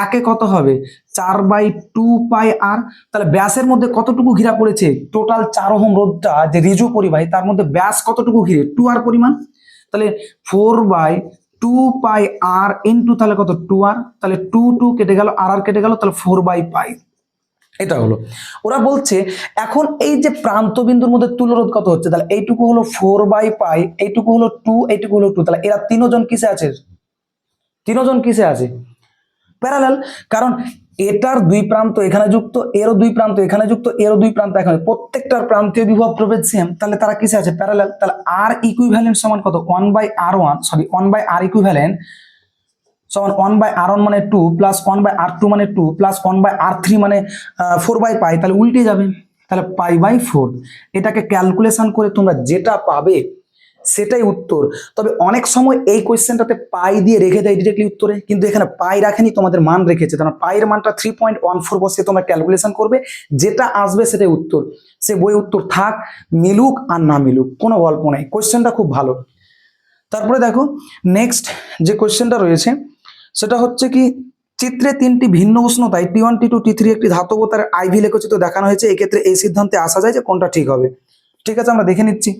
একে কত হবে? 4/2πr। তাহলে ব্যাসের মধ্যে কতটুকু ঘিরা পড়েছে? টোটাল 4 ওহম রোধটা যে ঋজু পরিবাহী, তার মধ্যে ব্যাস কতটুকু ঘিরে? 2r পরিমাণ। তাহলে 4/2πr ইন্টু তাহলে কত? 2r। তাহলে 2 কেটে গেল, আর কেটে গেল, তাহলে 4/π। এটা হলো। ওরা বলছে এখন এই যে প্রান্ত বিন্দুর মধ্যে তুল্যরোধ কত হচ্ছে? তাহলে এইটুকু হলো 4/π, এইটুকু হলো 2, এইটুকু হলো 2। তাহলে এরা তিনজন কিসে আছে? তিনজন কিসে আছে? প্যারালাল। কারণ এটার দুই প্রান্ত এখানে যুক্ত, এরও দুই প্রান্ত এখানে যুক্ত, এরও দুই প্রান্ত এখানে, প্রত্যেকটার প্রান্তীয় বিভব প্রভেদ সেম। তাহলে তারা কিসে আছে? প্যারালাল। তাহলে আর ইকুইভ্যালেন্ট সমান কত? 1/r1, সরি 1/r ইকুইভ্যালেন্ট সমান 1/r1 মানে 2 প্লাস 1/r2 মানে 2 প্লাস 1/r3 মানে 4/π। তাহলে উল্টে যাবে, তাহলে π/4। এটাকে ক্যালকুলেশন করে তোমরা যেটা পাবে সেটাই উত্তর। তবে অনেক সময় এই কোয়েশ্চেনটাতে পাই দিয়ে রেখে দেয় ডিরেক্টলি উত্তরে, কিন্তু এখানে পাই রাখেনি, তোমাদের মান রেখেছে। তার পাইয়ের মানটা 3.14 বসিয়ে তোমরা ক্যালকুলেশন করবে, যেটা আসবে সেটাই উত্তর। সে বই উত্তর থাক, মিলুক আর না মিলুক, কোনো গল্প নেই। কোয়েশ্চেনটা খুব ভালো। তারপরে দেখো নেক্সট যে কোয়েশ্চেনটা রয়েছে সেটা হচ্ছে কি, চিত্রে 3টি ভিন্ন উষ্ণতায় T1 T2 T3 একটি ধাতব তারের IV লেখচিত্র দেখানো হয়েছে। এক্ষেত্রে এই সিদ্ধান্তে আসা যায় যে কোনটা ঠিক হবে। ঠিক আছে, আমরা দেখে নিচ্ছি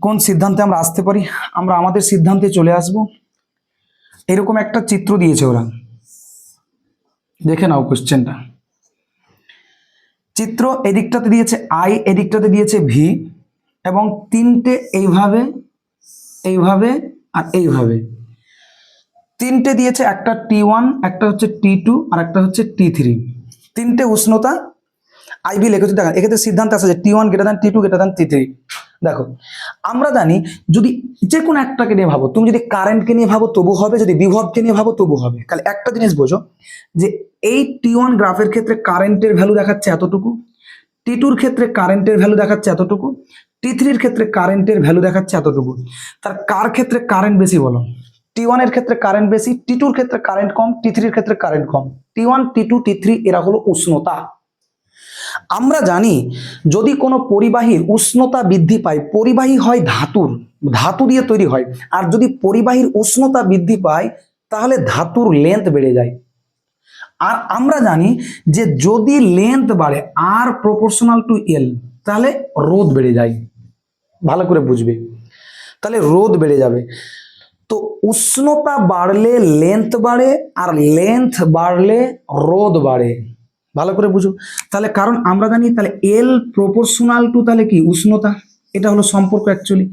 কোন সিদ্ধান্তে আমরা আসতে পারি। আমরা আমাদের সিদ্ধান্তে চলে আসব। এরকম একটা চিত্র দিয়েছে ওরা, দেখে নাও কোশ্চেনটা। চিত্র এদিকটাতে দিয়েছে I, এদিকটাতে দিয়েছে V, এবং তিনটে এইভাবে, এইভাবে আর এইভাবে তিনটে দিয়েছে। একটা T1, একটা হচ্ছে T2 আর একটা হচ্ছে T3। তিনটে উষ্ণতা IV লেখচিত্র দেখা। এক্ষেত্রে সিদ্ধান্ত আসা যায় T1 > T2 > T3। দেখো আমরা জানি যদি যে কোনো একটাকে নিয়ে ভাবো, তুমি যদি কারেন্টকে নিয়ে ভাবো তবু হবে, যদি বিভবকে নিয়ে ভাবো তবু হবে। তাহলে একটা জিনিস বোঝো যে এই T1 গ্রাফের ক্ষেত্রে কারেন্টের ভ্যালু দেখাচ্ছে এতটুকু, T2-র ক্ষেত্রে কারেন্টের ভ্যালু দেখাচ্ছে এতটুকু, T3-র ক্ষেত্রে কারেন্টের ভ্যালু দেখাচ্ছে এতটুকু। তার কার ক্ষেত্রে কারেন্ট বেশি বলো? T1 এর ক্ষেত্রে কারেন্ট বেশি, T2-র ক্ষেত্রে কারেন্ট কম, T3-র ক্ষেত্রে কারেন্ট কম। T1 T2 T3 এরা হলো উষ্ণতা। আমরা জানি যদি কোনো পরিবাহীর উষ্ণতা বৃদ্ধি পায়, পরিবাহী হয় ধাতু দিয়ে তৈরি হয়, আর যদি পরিবাহীর উষ্ণতা বৃদ্ধি পায় তাহলে ধাতুর লেন্থ বেড়ে যায়। আর আমরা জানি যে যদি লেন্থ বাড়ে R প্রপোর্শনাল টু L, তাহলে রোধ বেড়ে যায়। ভালো করে বুঝবে, তাহলে রোধ বেড়ে যাবে। তো উষ্ণতা বাড়লে লেন্থ বাড়ে, আর লেন্থ বাড়লে রোধ বাড়ে। ভালো করে বুঝো। তাহলে কারণ আমরা জানি তাহলে L প্রপোর্শনাল টু তাহলে কি? উষ্ণতা। এটা হলো সম্পর্ক অ্যাকচুয়ালি।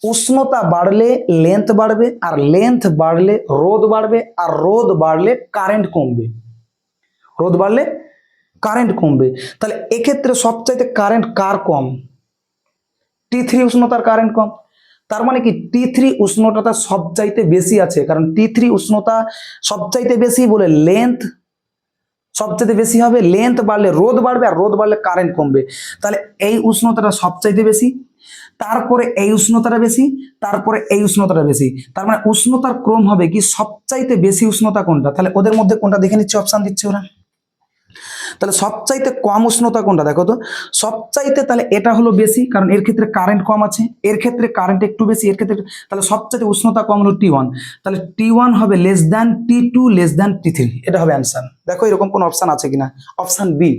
উষ্ণতা বাড়লে লেন্থ বাড়বে, আর লেন্থ বাড়লে রোধ বাড়বে, আর রোধ বাড়লে কারেন্ট কমবে। রোধ বাড়লে কারেন্ট কমবে। তাহলে এক্ষেত্রে সবচাইতে কারেন্ট কার কম? T3 উষ্ণতার কারেন্ট কম। তার মানে কি T3 উষ্ণতাটা সবচাইতে বেশি আছে, কারণ T3 উষ্ণতা সবচাইতে বেশি বলে লেন্থ সবচাইতে বেশি হবে, লেন্থ বাড়লে রোধ বাড়বে, আর রোধ বাড়লে কারেন্ট কমবে। তাহলে এই উষ্ণতাটা সবচাইতে বেশি, তারপরে এই উষ্ণতাটা বেশি, তারপরে এই উষ্ণতাটা বেশি। তার মানে উষ্ণতার ক্রম হবে কি সবচাইতে বেশি উষ্ণতা কোনটা, তাহলে ওদের মধ্যে কোনটা দেখে নিচ্ছে, অপশন দিচ্ছে ওরা। তাহলে সবচাইতে কম উষ্ণতা কোনটা দেখো তো, সবচাইতে, তাহলে এটা হলো বেশি কারণ এর ক্ষেত্রে কারেন্ট কম আছে, এর ক্ষেত্রে কারেন্ট একটু বেশি, এর ক্ষেত্রে, তাহলে সবচাইতে উষ্ণতা কম হলো T1, তাহলে T1 হবে less than T2 less than T3, এটা হবে অ্যান্সার। দেখো এরকম কোন অপশন আছে কিনা, অপশন বি।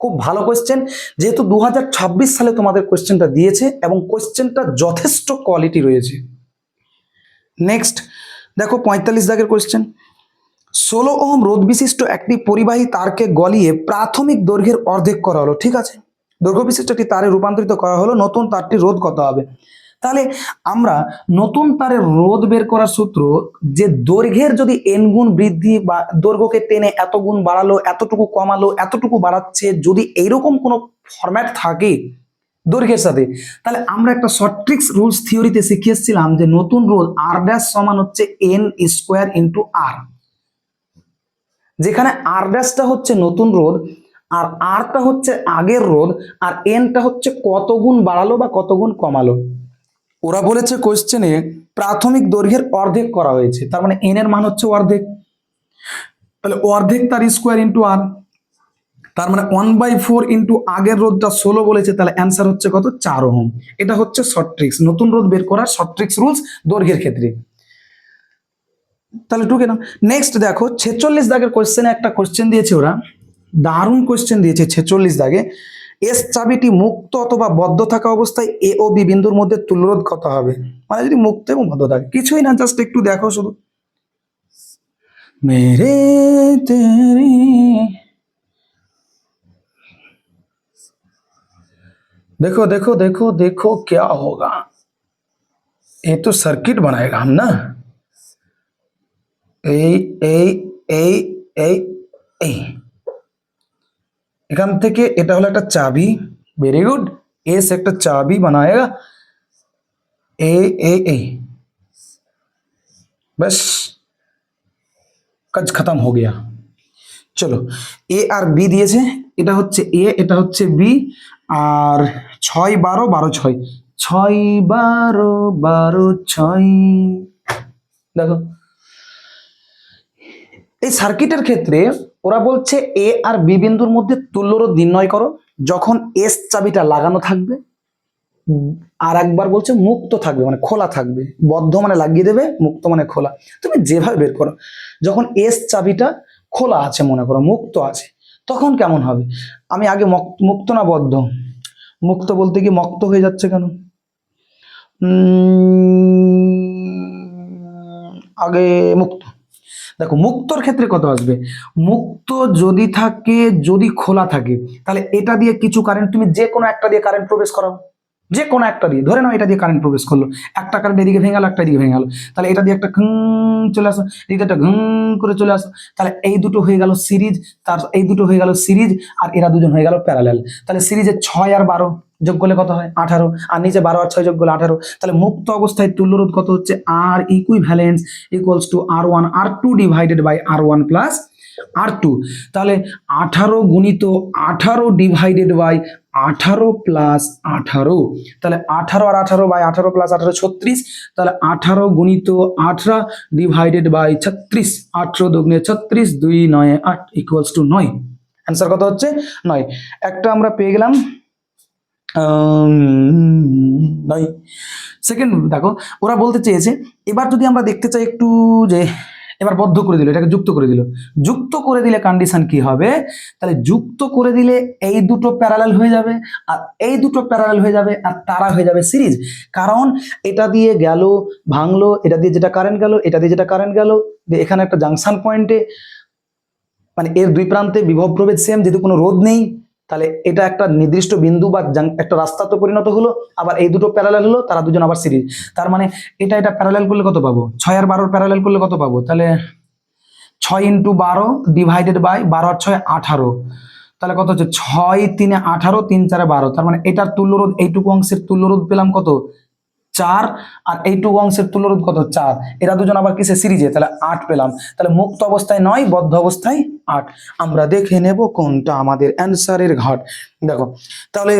খুব ভালো কোয়েশ্চেন, যেহেতু 2026 সালে তোমাদের কোয়েশ্চেনটা দিয়েছে এবং কোয়েশ্চেনটা যথেষ্ট কোয়ালিটি রয়েছে। নেক্সট দেখো 45 দাগের কোয়েশ্চেন, 16 ওহম রোধ বিশিষ্ট একটি পরিবাহী তারকে গলিয়ে প্রাথমিক দৈর্ঘ্যের অর্ধেক করা হলো, ঠিক আছে, দৈর্ঘ্য বিশিষ্ট একটি তারে রূপান্তরিত করা হলো, নতুন তারটি রোধ কত হবে। তাহলে আমরা নতুন তারের রোধ বের করার সূত্র, যে দৈর্ঘ্যের যদি n গুণ বৃদ্ধি বা দৈর্ঘ্যকে টেনে এত গুণ বাড়ালো, এতটুকু কমালো, এতটুকু বাড়াচ্ছে, যদি এইরকম কোনো ফরম্যাট থাকে দৈর্ঘ্যের সাথে, তাহলে আমরা একটা শর্ট ট্রিক্স রুলস থিওরিতে শিখে এসেছিলাম যে নতুন রোধ আর ড্যাশ সমান হচ্ছে n স্কোয়ার ইন্টু আর, যেখানে আর ড্যাশটা হচ্ছে নতুন রোধ, আর আরটা হচ্ছে আগের রোধ, আর এনটা হচ্ছে কত গুণ বাড়ালো বা কত গুণ কমালো। ওরা বলেছে কোশ্চেনে প্রাথমিক দৈর্ঘ্যের অর্ধেক করা হয়েছে, তার মানে এন এর মান হচ্ছে অর্ধেক, তাহলে অর্ধেক তার স্কোয়ার ইন্টু আর, তার মানে 1/4 ইন্টু আগের রোধটা 16 বলেছে, তাহলে অ্যান্সার হচ্ছে কত 4 ওহম। এটা হচ্ছে শর্ট ট্রিক্স, নতুন রোধ বের করার শর্ট ট্রিক্স রুলস দৈর্ঘ্যের ক্ষেত্রে। তাহলে টুকে নাও। নেক্সট দেখো 46 দাগের কোশ্চেনে একটা কোশ্চেন দিয়েছে ওরা, দারুণ কোশ্চেন দিয়েছে 46 দাগে, এস চাবিটি মুক্ত অথবা বদ্ধ থাকা অবস্থায় এ ও বি বিন্দুর মধ্যে তুল্যরোধ কত হবে, মানে যদি মুক্ত এবং বদ্ধ থাকে, কিছুই না, জাস্ট একটু দেখো শুধু, মেরে তেরে, देखो देखो देखो देखो क्या होगा, ये तो सर्किट बनाएगा हम ना, এই এই এই এই এই এখান থেকে এটা হলো একটা চাবি, वेरी गुड, एस একটা चाबी बनाएगा, ए बस কাজ খতম हो गया। চলো এ আর বি দিয়েছে, এটা হচ্ছে এ, এটা হচ্ছে বি, আর 6 12 12 6, 6 12 12 6, দেখো এই সার্কিটের ক্ষেত্রে ওরা বলছে এ আর বি বিন্দুর মধ্যে তুল্যরোধ নির্ণয় করো যখন এস চাবিটা লাগানো থাকবে, আর একবার বলছে মুক্ত থাকবে মানে খোলা থাকবে, বদ্ধ মানে লাগিয়ে দেবে, মুক্ত মানে খোলা, তুমি যেভাবে বের করো। যখন এস চাবিটা খোলা আছে মনে করো, মুক্ত আছে, তখন কেমন হবে, আমি আগে মুক্ত না বদ্ধ, মুক্ত বলতে কি মক্ত হয়ে যাচ্ছে কেন, আগে মুক্ত। দেখো মুক্তর ক্ষেত্রে কত আসবে, মুক্ত যদি থাকে, যদি খোলা থাকে, তাহলে এটা দিয়ে কিছু কারেন্ট, তুমি যে কোনো একটা দিয়ে কারেন্ট প্রবেশ করাও, যে কোনো একটা দিয়ে, ধরে নাও এটা দিয়ে কারেন্ট প্রবেশ করলো, একটা কারেন্ট এদিকে ভেঙে গেল, একটা এদিকে ভেঙে গেল, তাহলে এটা দিয়ে একটা ঘুম চলে আসো, এদিকে একটা ঘুম করে চলে আসো, তাহলে এই দুটো হয়ে গেল সিরিজ, তার এই দুটো হয়ে গেল সিরিজ, আর এরা দুজন হয়ে গেল প্যারালাল। তাহলে সিরিজে 6 আর 12 যোগ করলে কত হয় 18, আর নিচে 12 আর 6 যোগ করলে 18, তাহলে মুক্ত অবস্থায় তুল্যরোধ কত হচ্ছে, আর equivalence equals to R1 R2 divided by R1 plus R2, তাহলে 18 গুণিত 18 ডিভাইডেড বাই 18 প্লাস 18, তাহলে 18 আর 18 বাই 18 প্লাস 18 36, তাহলে 18 গুণিত 18 ডিভাইডেড বাই 36, 18 দুগুণে 36, 2 9 8 ইকুয়ালস টু 9, অ্যান্সার কত হচ্ছে 9। একটা আমরা পেয়ে গেলাম, নয়। সেকেন্ড দেখো ওরা বলতে চেয়েছে, এবার যদি আমরা দেখতে চাই একটু যে এবার বদ্ধ করে দিল, এটাকে যুক্ত করে দিল, যুক্ত করে দিলে কন্ডিশন কি হবে, তাহলে যুক্ত করে দিলে এই দুটো প্যারালাল হয়ে যাবে, আর এই দুটো প্যারালাল হয়ে যাবে, আর তারা হয়ে যাবে সিরিজ, কারণ এটা দিয়ে গেল ভাঙলো, এটা দিয়ে যেটা কারেন্ট গেল, এটা দিয়ে যেটা কারেন্ট গেল, এখানে একটা জাংশন পয়েন্টে, মানে এর দুই প্রান্তে বিভব প্রভেদ সেম, যেহেতু কোনো রোধ নেই, তাহলে এটা একটা নির্দিষ্ট বিন্দু বা একটা রাস্তাতে পরিণত হলো, আবার এই দুটো প্যারালাল হলো, তারা দুজন আবার সিরিজ, তার মানে এটা এটা প্যারালাল করলে কত পাবো, 6 আর 12 প্যারালাল করলে কত পাবো, তাহলে 6 × 12 ডিভাইডেড বাই 12 আর 6 18, তাহলে কত হচ্ছে 6 3 18 3 4 12, তার মানে এটার তুল্যরোধ এইটুকু অংশের তুল্যরোধ পেলাম কত 4, আর এইটুকু অংশের তুল্যরোধ কত 4, এরা দুজন আবার কিসে সিরিজে, তাহলে 8 পেলাম। তাহলে মুক্ত অবস্থায় 9, বদ্ধ অবস্থায় 8। আমরা দেখে নেব কোনটা আমাদের অ্যান্সারের ঘাট। দেখো তাহলে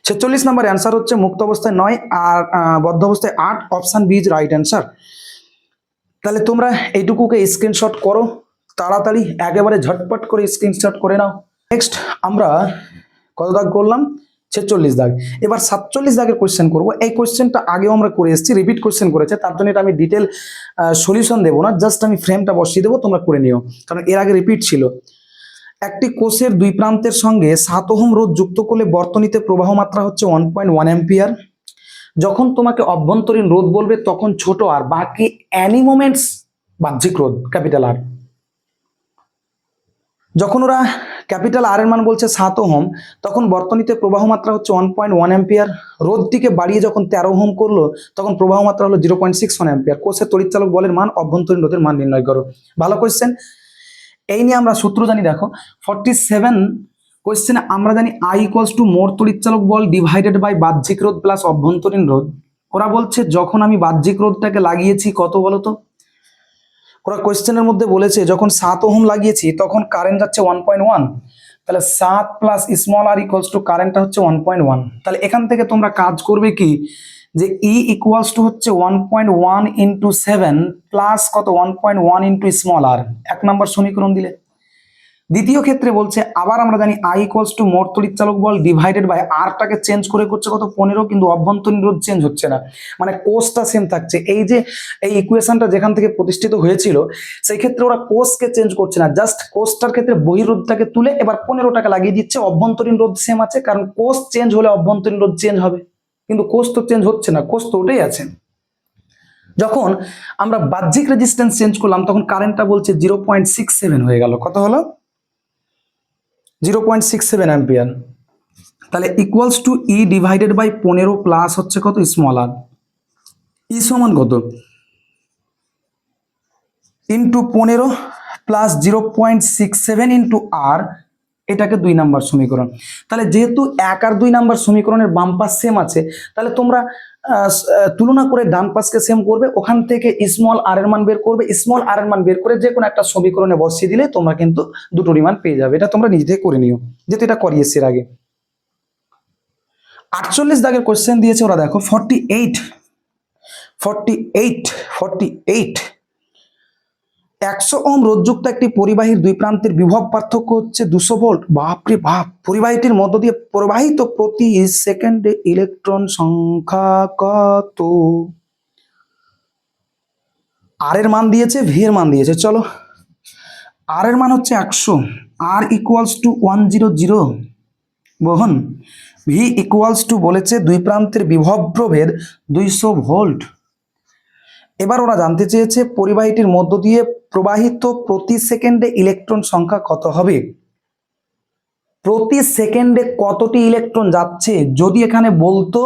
46 নম্বর অ্যান্সার হচ্ছে মুক্ত অবস্থায় 9 আর বদ্ধ অবস্থায় 8, option B is right answer. তাহলে তোমরা এইটুকুকে স্ক্রিনশট করো তাড়াতাড়ি, একেবারে ঝটপট করে স্ক্রিনশট করে নাও। নেক্সট আমরা কত দাগ করলাম, 46 দাগ। এবার 47 দাগের কোয়েশ্চেন করবো। এই কোয়েশ্চেনটা আগেও আমরা করে এসেছি, রিপিট কোয়েশ্চেন করেছে, তার জন্য এটা আমি ডিটেল সলিউশন দেবো না, জাস্ট আমি ফ্রেমটা বসিয়ে দেবো, তোমরা করে নিও, কারণ এর আগে রিপিট ছিল। একটি কোষের দুই প্রান্তের সঙ্গে 7 ওহম রোধ যুক্ত করলে বর্তনীতে প্রবাহ মাত্রা হচ্ছে 1.1 অ্যাম্পিয়ার। যখন তোমাকে অভ্যন্তরীণ রোধ বলবে তখন ছোট আর, বাকি অ্যানি মোমেন্টস বাহ্যিক রোধ ক্যাপিটাল আর। যখন ওরা ক্যাপিটাল আর এর মান বলছে 7 ওহম, তখন বর্তনীতে প্রবাহ মাত্রা হচ্ছে 1.1 অ্যাম্পিয়ার। রোধটিকে বাড়িয়ে যখন 13 ওহম করলো তখন প্রবাহ মাত্রা হলো 0.61 অ্যাম্পিয়ার। কোষের তড়িৎচালক বলের মান, অভ্যন্তরীণ রোধের মান নির্ণয় করো। ভালো কোয়েশ্চেন, এই নিয়ে আমরা সূত্র জানি। দেখো 47 কোয়েশ্চেনে আমরা জানি I ইকুয়ালস টু মোট তড়িৎচালক বল ডিভাইডেড বাই বাহ্যিক রোধ প্লাস অভ্যন্তরীণ রোধ। ওরা বলছে যখন আমি বাহ্যিক রোধটাকে লাগিয়েছি কত বলতো, ওরা কোয়েশ্চেনের মধ্যে বলেছে যখন 7 ওহম লাগিয়েছি তখন কারেন্ট যাচ্ছে 1.1, তাহলে 7 plus small R equals to কারেন্টটা হচ্ছে 1.1। তাহলে এখান থেকে তোমরা কাজ করবে কি, যে E ইকুয়ালস টু হচ্ছে 1.1 ইন্টু 7 প্লাস কত 1.1 ইন্টু স্মল আর, 1 নম্বর সমীকরণ দিলে। দ্বিতীয় ক্ষেত্রে বলছে আবার আমরা জানি I ইকুয়ালস টু মোট তড়িৎচালক বল ডিভাইডেড বাই আরটাকে চেঞ্জ করে করছে কত 15, কিন্তু অভ্যন্তরীণ রোধ চেঞ্জ হচ্ছে না, মানে কোষটা সেম থাকছে। এই যে এই ইকুয়েশনটা যেখান থেকে প্রতিষ্ঠিত হয়েছিল সেই ক্ষেত্রে ওরা কোষকে চেঞ্জ করছে না, জাস্ট কোষটার ক্ষেত্রে বহিরোধটাকে তুলে এবার 15টাকে লাগিয়ে দিচ্ছে, অভ্যন্তরীণ রোধ সেম আছে, কারণ কোষ চেঞ্জ হলে অভ্যন্তরীণ রোধ চেঞ্জ হবে, কিন্তু কোষ তো চেঞ্জ হচ্ছে না, কোষ তো ওটাই আছে। যখন আমরা বাহ্যিক রেজিস্ট্যান্স চেঞ্জ করলাম তখন কারেন্টটা বলছে 0.67 হয়ে গেল, কত হলো 0.67 অ্যাম্পিয়ার। তাহলে equals to E divided by 15 plus হচ্ছে কত স্মল আর, ই সমান কত ইন্টু 15 প্লাস 0.67 ইন্টু আর, এটাকে 2 নাম্বার সমীকরণ। তাহলে যেহেতু 1 আর 2 নাম্বার সমীকরণের বাম পাশ সেম আছে, তাহলে তোমরা তুলনা করে ডান পাশকে সেম করবে, ওখান থেকে স্মল আর এর মান বের করবে, স্মল আর এর মান বের করে যে কোনো একটা সমীকরণে বসিয়ে দিলে তোমরা কিন্তু দুটোরই মান পেয়ে যাবে। এটা তোমরা নিজে থেকে করে নিও, যেহেতু এটা করিয়েছি এর আগে। 48 দাগের কোশ্চেন দিয়েছে ওরা, দেখো 48 100 ওহম রোধযুক্ত একটি পরিবাহীর দুই প্রান্তের বিভব পার্থক্য হচ্ছে 200 ভোল্ট। বাপরে বাপ, পরিবাহীটির মধ্য দিয়ে প্রবাহিত প্রতি সেকেন্ডে ইলেকট্রন সংখ্যা কত? আর এর মান দিয়েছে, ভি এর মান দিয়েছে। চলো, আর এর মান হচ্ছে 100, আর ইকুয়ালস টু 100 বহন, ভি ইকুয়ালস টু বলেছে দুই প্রান্তের বিভব প্রভেদ 200 ভোল্ট। এবার ওরা জানতে চেয়েছে পরিবাহীটির মধ্য দিয়ে প্রবাহিত প্রতি সেকেন্ডে ইলেকট্রন সংখ্যা কত হবে। প্রতি সেকেন্ডে কতটি ইলেকট্রন যাচ্ছে, যদি এখানে বলতো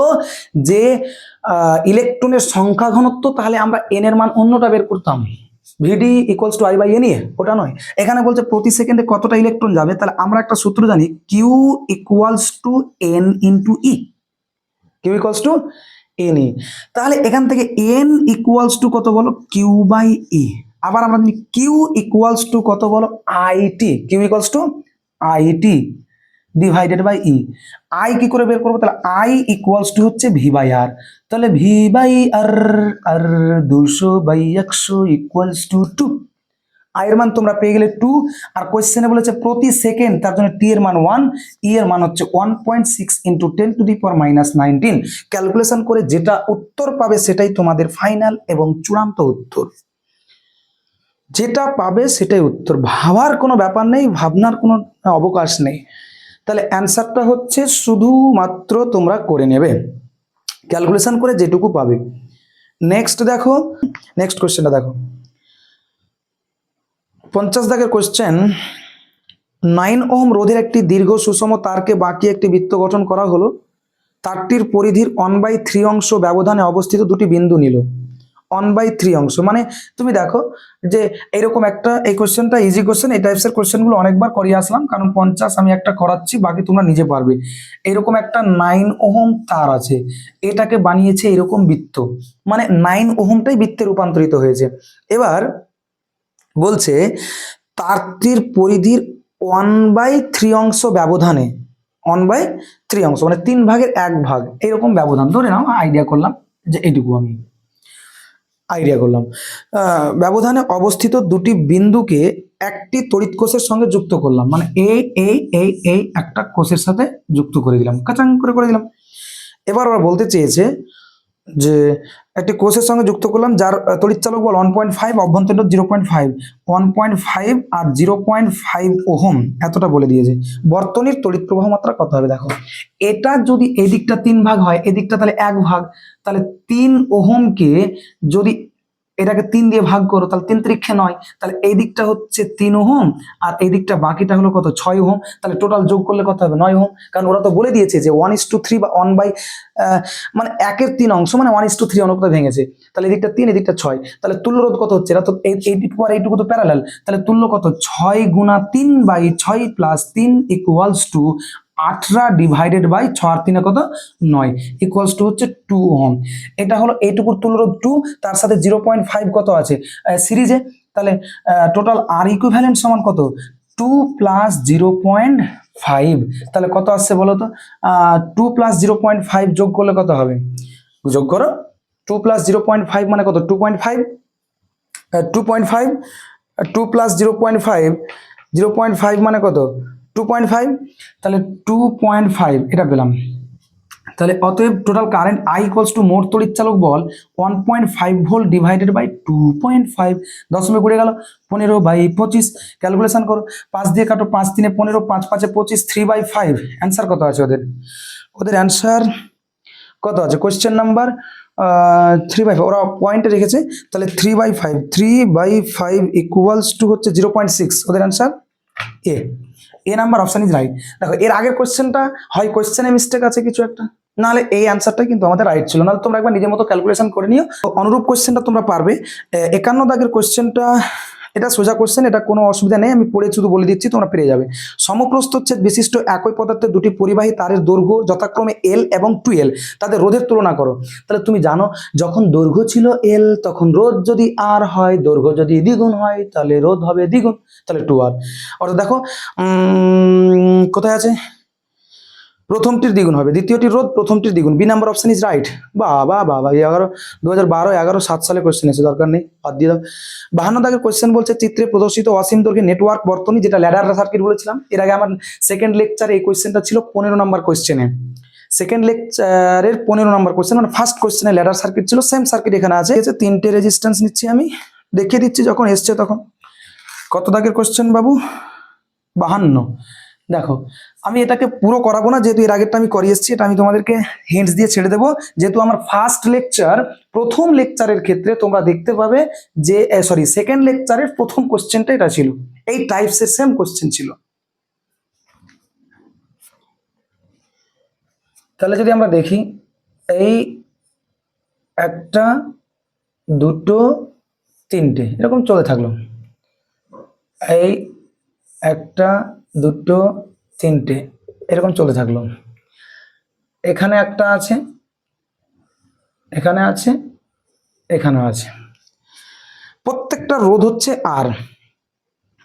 যে ইলেকট্রনের সংখ্যা ঘনত্ব, তাহলে আমরা এন এর মান অন্যটা বের করতাম, VD equals to I by N, ওটা নয়। এখানে বলছে প্রতি সেকেন্ডে কতটা ইলেকট্রন যাবে, তাহলে আমরা একটা সূত্র জানি, Q equals to N into E, Q equals to N E. তাহলে এখান থেকে এন ইকুয়ালস টু কত বলো, কিউ বাই ই। আবার আমরা জানি কিউ ইকুয়ালস টু কত বলো, IT, Q equals to IT divided by E. I কি করে বের করবো, তাহলে আই ইকুয়ালস টু হচ্ছে ভি বাই আর, তাহলে ভি বাই আর, আর 200 বাই 100 ইকুয়ালস টু 2। আই এর মান তোমরা পেয়ে গেলে 2, আর কোয়েশ্চেনে বলেছে প্রতি সেকেন্ড, তার জন্য টি এর মান 1, ই এর মান হচ্ছে 1.6 ইন্টু 10⁻⁹। ক্যালকুলেশন করে যেটা উত্তর পাবে সেটাই তোমাদের ফাইনাল এবং চূড়ান্ত উত্তর, যেটা পাবে সেটাই উত্তর, ভাবার কোনো ব্যাপার নেই, ভাবনার কোনো অবকাশ নেই। তাহলে অ্যান্সারটা হচ্ছে শুধুমাত্র তোমরা করে নেবে ক্যালকুলেশন করে যেটুকু পাবে। নেক্সট দেখো, নেক্সট কোশ্চেনটা দেখো 50 দাগের কোশ্চেন। 9 ওহম রোধের একটি দীর্ঘ সুষম তারকে বাঁকিয়ে একটি বৃত্ত গঠন করা হলো। তারটির পরিধির 1/3 অংশ ব্যবধানে অবস্থিত দুটি বিন্দু নিল। 1/3 অংশ। মানে তুমি দেখো যে এরকম একটা, এই কোশ্চেনটা ইজি কোশ্চেন, এই টাইপসের কোশ্চেনগুলো অনেকবার করিয়ে আসলাম, কারণ 50 আমি একটা করাচ্ছি, বাকি তোমরা নিজে পারবে। এরকম একটা 9 ওহম তার আছে, এটাকে বানিয়েছে এরকম বৃত্ত, মানে 9 ওহমটাই বৃত্তে রূপান্তরিত হয়েছে। এবার বলছে তারটির পরিধির 1/3 অংশ ব্যবধানে, 1/3 অংশ মানে 3/1 এরকম ব্যবধান ধরে নাও, আইডিয়া করলাম যে এইটুকু, আমি আইডিয়া করলাম ব্যবধানে অবস্থিত দুটি বিন্দুকে একটি তড়িৎ কোষের সঙ্গে যুক্ত করলাম, মানে এই একটা কোষের সাথে যুক্ত করে দিলাম, কাচাং করে দিলাম। এবার ওরা বলতে চেয়েছে যে একটি কোষের সঙ্গে যুক্ত করলাম যার তড়িৎচালক বল 1.5, অভ্যন্তরীণ 0.5, 1.5 আর 0.5 ওহম, এতটা বলে দিয়েছে। বর্তনীর তড়িৎ প্রবাহ মাত্রা কত হবে? দেখো এটা যদি এদিকটা 3 ভাগ হয়, এদিকটা তাহলে 1 ভাগ, তাহলে 3 ওহমকে যদি এটাকে 3 দিয়ে ভাগ করো, তাহলে 3 × 9, তাহলে এই দিকটা হচ্ছে 3 ওহম, আর এই দিকটা বাকিটা হলো কত, 6 ওহম। তাহলে টোটাল যোগ করলে কত হবে? 9 ওহম। কারণ ওরা তো বলে দিয়েছে যে 1:3 বা 1 মানে 1/3 অংশ, মানে 1:3 অনুপাতে ভেঙেছে। তাহলে এদিকটা 3, এদিকটা 6, তাহলে তুল্য রোধ কত হচ্ছে? এটা তো এইটুকু আর এইটুকু তো প্যারালাল, তাহলে তুল্য কত? 6 × 3/6 + 3 = 18 ডিভাইডেড বাই 6 আর 3 কত? 9 ইকুয়ালস টু হচ্ছে 2 ওহম। এটা হলো এইটুকুর তুল্যরোধ 2, তার সাথে 0.5 কত আছে সিরিজে, তাহলে টোটাল আর ইকুইভ্যালেন্ট সমান কত? 2 + 0.5, তাহলে কত আসছে বলো তো? 2 + 0.5 যোগ করলে কত হবে? যোগ করো, 2 + 0.5 মানে কত? 2.5, 2.5, 2 + 0.5, 0.5 মানে কত? 2.5, তাহলে 2.5 এটা পেলাম। তাহলে অতএব টোটাল কারেন্ট I = মোট তড়িৎচালক বল 1.5 ভোল্ট ডিভাইডেড বাই 2.5, দশমিক উড়ে গেল, 15/25 ক্যালকুলেশন করো, 5 দিয়ে কাটো, 5 × 3 = 15, 5 × 5 = 25, 3/5। অ্যান্সার কত আছে ওদের? ওদের অ্যান্সার কত আছে? কোশ্চেন নাম্বার 3/5, ওরা পয়েন্টে রেখেছে, তাহলে 3/5, 3/5 ইকুয়ালস টু হচ্ছে 0.6, ওদের answer A number option is right. দেখো এর আগের কোশ্চেনটা হয় কোশ্চেনে মিস্টেক আছে কিছু একটা, নাহলে এই অ্যান্সারটাই কিন্তু আমাদের রাইট ছিল। নাহলে তোমরা একবার নিজের মতো ক্যালকুলেশন করে নিও, তো অনুরূপ কোশ্চেনটা তোমরা পারবে। 51 দাগের কোশ্চেনটা, এটা সোজা কোশ্চেন, এটা কোনো অসুবিধা নেই, আমি পড়ে শুধু বলে দিচ্ছি, তোমরা পেরে যাবে। সমপ্রস্থচ্ছেদ বিশিষ্ট একই পদার্থের দুটি পরিবাহী তারের দৈর্ঘ্য যথাক্রমে L এবং 2L, তাদের রোধের তুলনা করো। তাহলে তুমি জানো যখন দৈর্ঘ্য ছিল L, তখন রোধ যদি R হয়, দৈর্ঘ্য যদি দ্বিগুণ হয়, তাহলে রোধ হবে দ্বিগুণ, তাহলে 2R। অর্থাৎ দেখো কোথায় আছে? প্রথমটির দ্বিগুণ হবে, দ্বিতীয়টির রোধ প্রথমটির দ্বিগুণ। B number option is right. বাবা 2012-11-7 সালে কোশ্চেন এসে, দরকার নেই, বাদ দিয়ে দাও। 52 দাগের কোশ্চেন বলছে চিত্রে প্রদর্শিত অসীম দৈর্ঘ্যের নেটওয়ার্ক বর্তনী, যেটা ল্যাডার সার্কিট বলেছিলাম এর আগে, আমার সেকেন্ড লেকচারে এই কোশ্চেনটা ছিল 15 নম্বর কোশ্চেনে, সেকেন্ড লেকচারের 15 নম্বর কোশ্চেন, মানে ফার্স্ট কোশ্চেনে ল্যাডার সার্কিট ছিল, সেম সার্কিট এখানে আছে। 3টে রেজিস্ট্যান্স নিচ্ছি, আমি দেখিয়ে দিচ্ছি যখন এসছে তখন। কত দাগের কোশ্চেন বাবু? 52। দেখো আমি এটাকে পুরো করাবো না, যেহেতু এর আগেরটা আমি করিয়ে এসেছি, এটা আমি তোমাদেরকে হিন্টস দিয়ে ছেড়ে দেবো, যেহেতু আমার ফার্স্ট লেকচার, প্রথম লেকচারের ক্ষেত্রে তোমরা দেখতে পাবে যে সেকেন্ড লেকচারের প্রথম কোশ্চেনটা এটা ছিল, এই টাইপসের সেম কোশ্চেন ছিল। তাহলে যদি আমরা দেখি, এই একটা, দুটো, তিনটে এরকম চলে থাকলো, এই একটা, দুটো, তিনটে এরকম চলে থাকলো, এখানে একটা আছে, এখানে আছে, এখানে আছে, প্রত্যেকটা রোধ হচ্ছে আর,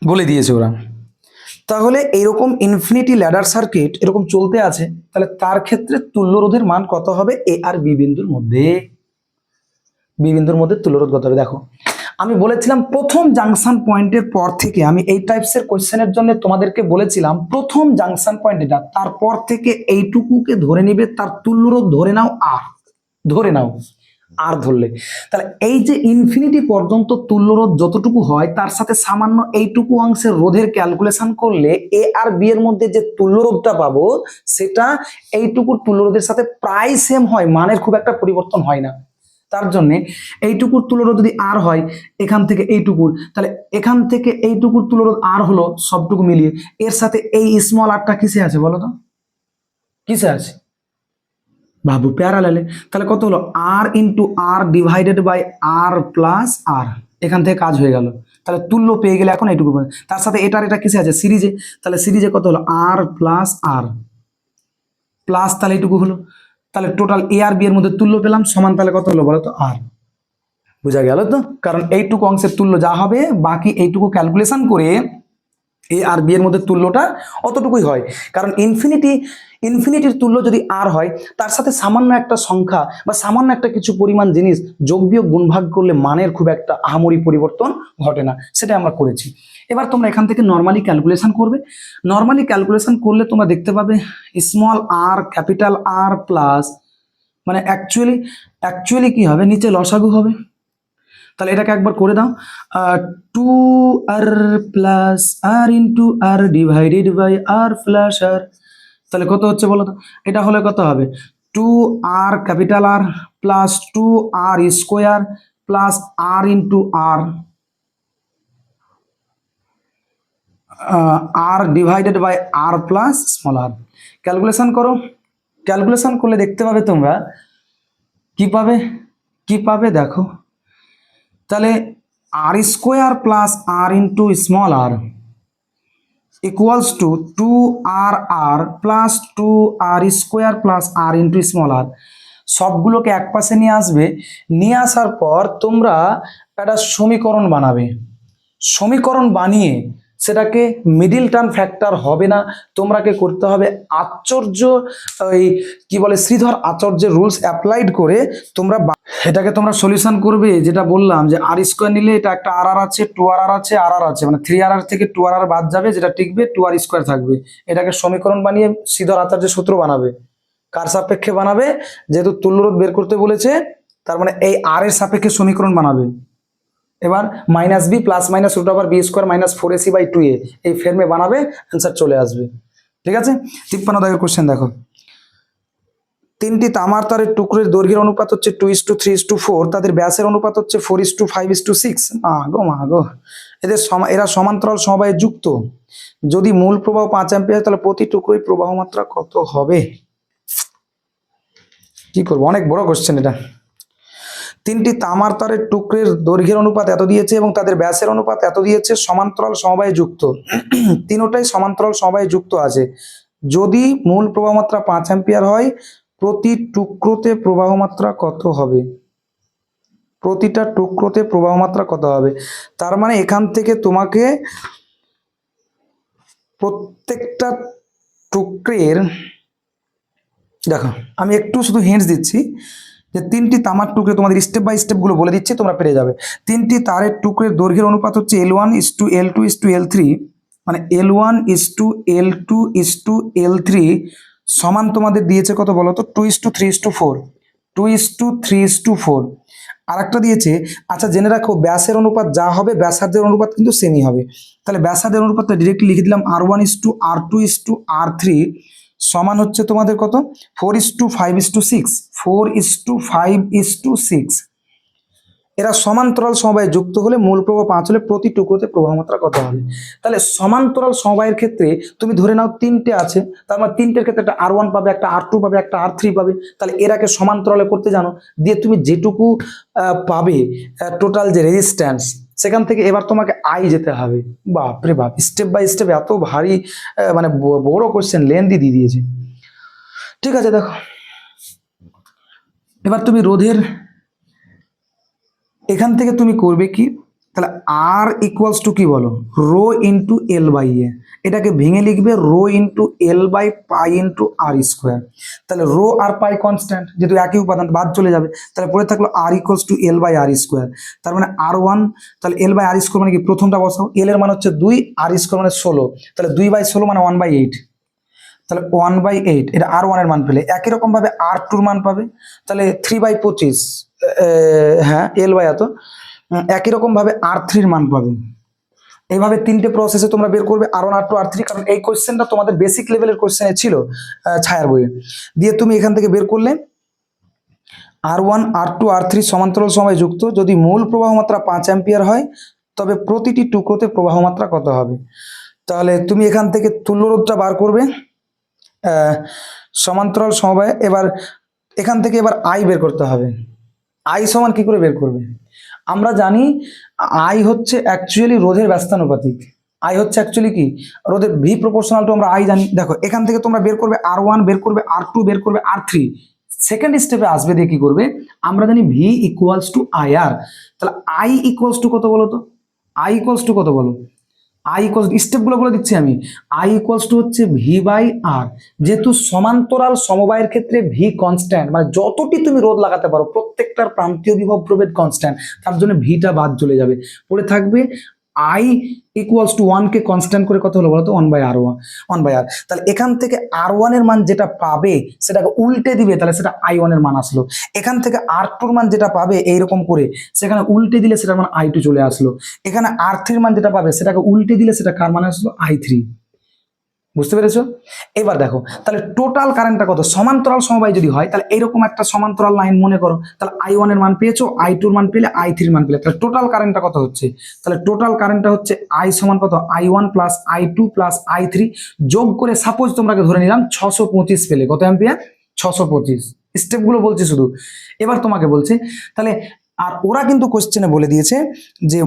বলে দিয়েছে ওরা। তাহলে এরকম ইনফিনিটি ল্যাডার সার্কিট এরকম চলতে আছে, তাহলে তার ক্ষেত্রে তুল্য রোধের মান কত হবে? এ আর বি বিন্দুর মধ্যে, বি বিন্দুর মধ্যে তুল্য রোধ কত হবে? দেখো আমি বলেছিলাম প্রথম জাংশন পয়েন্টের পর থেকে, আমি এই টাইপসের কোশ্চেনের জন্য তোমাদেরকে বলেছিলাম প্রথম জাংশন পয়েন্ট এটা, তারপর থেকে এইটুকুকে ধরে নিবে তার তুল্য রোধ, ধরে নাও আর, ধরে নাও আর ধরলে, তাহলে এই যে ইনফিনিটি পর্যন্ত তুল্য রোধ যতটুকু হয়, তার সাথে সামান্য এইটুকু অংশের রোধের ক্যালকুলেশন করলে এ আর বি এর মধ্যে যে তুল্য রোধটা পাবো, সেটা এইটুকুর তুল্য রোধের সাথে প্রায় সেম হয়, মানের খুব একটা পরিবর্তন হয় না। তার জন্য এইটুকুর তুল্যরোধ যদি আর হয় এখান থেকে এইটুকুর, তাহলে এখান থেকে এইটুকুর তুল্যরোধ আর হলো সবটুকু মিলিয়ে, এর সাথে এই স্মল আরটা কিসে আছে বলো তো? কিসে আছে? বাবু প্যারালালে, তাহলে কত হলো R into R divided by R plus R, এখান থেকে কাজ হয়ে গেল। তাহলে তুল্য পেয়ে গেলে এখন এইটুকু পাবে। তার সাথে এটার এটা কিসে আছে সিরিজে, তাহলে সিরিজে কত হলো আর প্লাস আর প্লাস, তাহলে এইটুকু হলো। তাহলে টোটাল এ আর বি এর মধ্যে তুল্য পেলাম সমান, তাহলে কত হলো বলো তো আর। বোঝা গেল তো, কারণ এইটুকু অংশের তুল্য যা হবে বাকি এইটুকু ক্যালকুলেশন করে এ আর বি এর মধ্যে তুল্যটা অতটুকুই হয়। কারণ ইনফিনিটির তুল্য যদি আর হয়, তার সাথে সামান্য একটা সংখ্যা বা সামান্য একটা কিছু পরিমাণ জিনিস যোগ বিয়োগ গুণভাগ করলে মানের খুব একটা আহামরি পরিবর্তন ঘটে না, সেটা আমরা করেছি। এবার তোমরা এখান থেকে নর্মালি ক্যালকুলেশন করবে। নর্মালি ক্যালকুলেশন করলে তোমরা দেখতে পাবে স্মল আর ক্যাপিটাল আর প্লাস, মানে অ্যাকচুয়ালি কি হবে, নিচে লসাগু হবে। তাহলে এটাকে একবার করে দাও, 2r plus R into R divided by R plus R, তাহলে কত হচ্ছে বলো তো, এটা হলে কত হবে 2r capital R plus 2r square plus R into R, R divided by R plus small R. Calculation করো, ক্যালকুলেশন করলে দেখতে পাবে তোমরা কি পাবে দেখো, তাহলে R square plus R into small R equals to 2r plus 2r square plus R into small R. সবগুলোকে এক পাশে নিয়ে আসবে, নিয়ে আসার পর তোমরা একটা সমীকরণ বানাবে। সমীকরণ বানিয়ে সেটাকে মিডিল টার্ম ফ্যাক্টর হবে না, তোমরাকে করতে হবে আশ্চর্য ওই কি বলে শ্রীধর আচার্যের রুলস অ্যাপ্লাইড করে তোমরা এটাকে তোমরা সলিউশন করবে। যেটা বললাম যে আর স্কোয়ার নিলে এটা একটা আর আর আছে, 2r আছে, আর আর আছে, মানে 3r থেকে 2r বাদ যাবে, যেটা টিকবে 2r স্কোয়ার থাকবে। এটাকে সমীকরণ বানিয়ে শ্রীধর আচার্যের সূত্র বানাবে। কার সাপেক্ষে বানাবে, যেহেতু তুল্যরোধ বের করতে বলেছে, তার মানে এই আর এর সাপেক্ষে সমীকরণ বানাবে। এবার minus B plus minus root over B square minus 4ac by 2a এই ফর্মে বানাবে, অ্যান্সার চলে আসবে। ঠিক আছে, 53 দাগের কোশ্চেন দেখো, তিনটি তামার তারের টুকরোর দৈর্ঘ্যের অনুপাত হচ্ছে 2:3:4, তাদের ব্যাসের অনুপাত হচ্ছে 4:5:6। মা গো, এরা সমান্তরাল সমবায়ে যুক্ত। যদি মূল প্রবাহ 5 অ্যাম্পিয়ার, তাহলে প্রতি টুকরোই প্রবাহ মাত্রা কত হবে? কি করবো, অনেক বড় কোশ্চেন এটা। তিনটি তামার তারের টুকরের দৈর্ঘ্যের অনুপাত এত দিয়েছে এবং তাদের ব্যাসের অনুপাত এত দিয়েছে, সমান্তরাল সমবায়ে যুক্ত। তিনটাই সমান্তরাল সমবায়ে যুক্ত আছে। যদি মূল প্রবাহ মাত্রা 5 অ্যাম্পিয়ার হয়, প্রতি টুকরোতে প্রবাহ মাত্রা কত হবে? প্রতিটা টুকরোতে প্রবাহ মাত্রা কত হবে? তার মানে এখান থেকে তোমাকে প্রত্যেকটা টুকরের, দেখো আমি একটু শুধু হিন্টস দিচ্ছি যে তিনটি তামার টুকরে, তোমাদের স্টেপ বাই স্টেপ গুলো বলে দিচ্ছি, তোমরা পেরে যাবে। তিনটি তারের টুকরের দৈর্ঘ্যের অনুপাত হচ্ছে L1:L2:L3, মানে L1:L2:L3 সমান তোমাদের দিয়েছে কত বলো তো 2:3:4, 2:3:4। আর একটা দিয়েছে, আচ্ছা জেনে রাখো ব্যাসের অনুপাত যা হবে ব্যাসার্ধের অনুপাত কিন্তু সেমই হবে। তাহলে ব্যাসার্ধের অনুপাতটা ডিরেক্টলি লিখে দিলাম R1:R2:R3 সমান হচ্ছে তোমাদের কত 4:5:6, 4:5:6। এরা সমান্তরাল সমবায়ে যুক্ত হলে মূল প্রবাহ 5 হলে প্রতি টুকরোতে প্রবাহ মাত্রা কত হবে? তাহলে সমান্তরাল সমবায়ের ক্ষেত্রে তুমি ধরে নাও তিনটে আছে, তার মানে তিনটের ক্ষেত্রে একটা R1 পাবে, একটা R2 পাবে, একটা R3 পাবে। তাহলে এরাকে সমান্তরালে করতে জানো, দিয়ে তুমি যেটুকু পাবে টোটাল যে রেজিস্ট্যান্স, সেখান থেকে এবার তোমাকে আই যেতে হবে। বাপরে বাপ, স্টেপ বাই স্টেপ এত ভারী মানে বড় কোশ্চেন লেন্দি দিয়ে দিয়েছে। ঠিক আছে, দেখো এবার তুমি রোধের এখান থেকে তুমি করবে কি, তাহলে আর ইকুয়ালস টু কি বলো, rho into L by A. এটাকে ভেঙে লিখবে rho into L by pi into R square. তাহলে রো আর পাই কনস্ট্যান্ট, যেহেতু একই উপাদান বাদ চলে যাবে, তাহলে পরে থাকলো R equals to L by R square. তার মানে R1, তাহলে এল বাই আর স্কোয়ার মানে কি, প্রথমটা বসাও, এল এর মান হচ্ছে 2, আর স্কোয়ার মানে 16, তাহলে 2/16 মানে 1/8, তাহলে 1/8 এটা R1 এর মান পেলে। একই রকম ভাবে R2 এর মান পাবে, তাহলে 3/25, হ্যাঁ এল বাই এত। একই রকম ভাবে R3 এর মান পাবে। এইভাবে তিনটে প্রসেসে তোমরা বের করবে R1, R2, R3, কারণ এই কোশ্চেনটা তোমাদের বেসিক লেভেলের কোশ্চেনে ছিল ছায়ার বইয়ে। দিয়ে তুমি এখান থেকে বের করলে R1, R2, R3 সমান্তরাল সমবায়ে যুক্ত। যদি মূল প্রবাহ মাত্রা 5 অ্যাম্পিয়ার হয়, তবে প্রতিটি টুকরোতে প্রবাহ মাত্রা কত হবে? তাহলে তুমি এখান থেকে তুল্যরোধটা বার করবে সমান্তরাল সমবায়ে। এবার এখান থেকে এবার আই বের করতে হবে। আই সমান কি করে বের করবে? আমরা জানি আই হচ্ছে অ্যাকচুয়ালি রোধের ব্যস্তানুপাতিক। আই হচ্ছে অ্যাকচুয়ালি কি রোধের ভি প্রপোর্শনাল টু আমরা আই জানি। দেখো এখান থেকে তোমরা বের করবে R1, বের করবে R2, বের করবে R3। সেকেন্ড স্টেপে আসবে দিয়ে কি করবে, আমরা জানি ভি ইকুয়ালস টু আই আর। তাহলে আই ইকুয়ালস টু কত বলো তো? আই ইকুয়ালস টু কত বলো? আই ইকুয়ালস, স্টেপগুলো বলে দিচ্ছি আমি। আই ইকুয়ালস টু হচ্ছে ভি বাই আর। যেহেতু সমান্তরাল সমবায়ের ক্ষেত্রে ভি কনস্ট্যান্ট, মানে যতটি তুমি রোধ লাগাতে পারো প্রত্যেকটার প্রান্তীয় বিভব প্রভেদ কনস্ট্যান্ট, তার জন্য ভিটা বাদ চলে যাবে, পড়ে থাকবে I equals two 1 K constant করে কত হলো বলতো? 1/r। তাহলে এখান থেকে R1 এর মান যেটা পাবে সেটাকে উল্টে দিবে, তাহলে সেটা I1 এর মান আসলো। এখান থেকে R2 এর মান যেটা পাবে এইরকম করে সেখানে উল্টে দিলে সেটার মান I2 চলে আসলো। এখানে R3 এর মান যেটা পাবে সেটাকে উল্টে দিলে সেটা কার মান আসলো? I3। বুঝতে পেরেছো? এবার দেখো তাহলে টোটাল কারেন্টটা কত? সমান্তরাল সমবায় যদি হয় তাহলে এইরকম একটা সমান্তরাল লাইন মনে করো, তাহলে I1 এর মান পেয়েছো, I2 এর মান পেলে, I3 এর মান পেলে, তাহলে টোটাল কারেন্টটা কত হচ্ছে? তাহলে টোটাল কারেন্টটা হচ্ছে I সমান কত? I1 plus I2 plus I3 যোগ করে সাপোজ তোমরাকে ধরে নিলাম 625 পেলে। কত অ্যাম্পিয়ার? 625। স্টেপগুলো বলছি শুধু। এবার তোমাকে বলছে তাহলে, আর ওরা কিন্তু কোশ্চেনে বলে দিয়েছে যে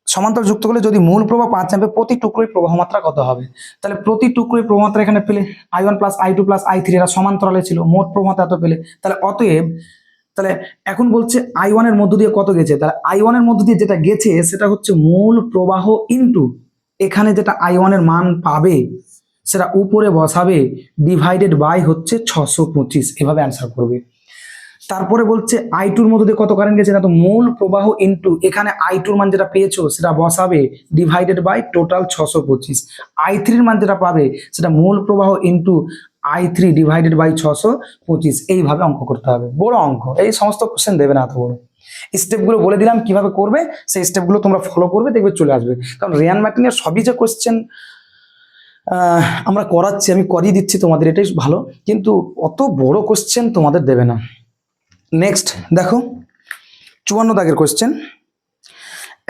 সমান্তরাল যুক্ত করলে যদি মূল প্রবাহ 5 অ্যাম্পিয়ার, প্রতি টুকরোই প্রবাহ মাত্রা কত হবে? তাহলে প্রতি টুকরোই প্রবাহ মাত্রা এখানে পেলে I1 plus I2 plus I3, এরা সমান্তরালে ছিল, মোট প্রবাহ মাত্রা এত পেলে। তাহলে অতএব তাহলে এখন বলছে I1 এর মধ্য দিয়ে কত গেছে? তাহলে I1 এর মধ্য দিয়ে যেটা গেছে সেটা হচ্ছে মূল প্রবাহ ইনটু এখানে যেটা I1 এর মান পাবে সেটা উপরে বসাবে, ডিভাইডেড বাই হচ্ছে 625। এভাবে অ্যান্সার করবে। তারপরে বলছে I2 এর মধ্যে দিয়ে কত কারেন্ট গেছে, না তো মূল প্রবাহ ইনটু এখানে I2 এর মান যেটা পেয়েছো সেটা বসাবে, ডিভাইডেড বাই টোটাল 625। I3 এর মান যেটা পাবে সেটা মূল প্রবাহ ইনটু I3 ডিভাইডেড বাই 625। এইভাবে অঙ্ক করতে হবে, বড় অঙ্ক। এই সমস্ত কোশ্চেন দেবে না এত বড়। স্টেপগুলো বলে দিলাম কিভাবে করবে, সেই স্টেপগুলো তোমরা ফলো করবে, দেখবে চলে আসবে। কারণ রিয়ান ম্যাটিনের সবই যে কোশ্চেন আমরা করাচ্ছি, আমি করিয়ে দিচ্ছি তোমাদের, এটাই ভালো, কিন্তু অত বড় কোশ্চেন তোমাদের দেবে না। নেক্সট দেখো 54 দাগের কোশ্চেন।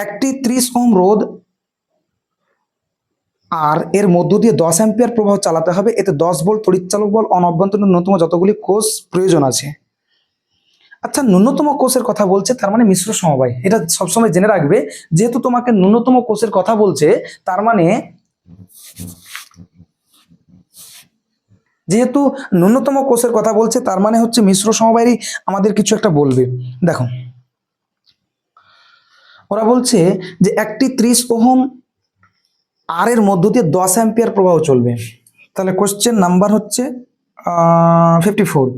একটি 30 ওহম রোধ আর এর মধ্য দিয়ে 10 অ্যাম্পিয়ার প্রবাহ চালাতে হবে, এতে 10 ভোল্ট তড়িৎচালক বল অনভ্যন্তরীণ ন্যূনতম যতগুলি কোষ প্রয়োজন আছে। আচ্ছা, ন্যূনতম কোষের কথা বলছে, তার মানে মিশ্র সমবায়। এটা সবসময় জেনে রাখবে, যেহেতু তোমাকে ন্যূনতম কোষের কথা বলছে তার মানে, যেহেতু ন্যূনতম কোষের কথা বলছে তার মানে হচ্ছে মিশ্র সমবায়েরই আমাদের কিছু একটা বলবে। দেখো ওরা বলছে যে একটি 30 ওহম আর এর মধ্য দিয়ে 10 অ্যাম্পিয়ার প্রবাহ চলবে। তাহলে কোশ্চেন নাম্বার হচ্ছে 54।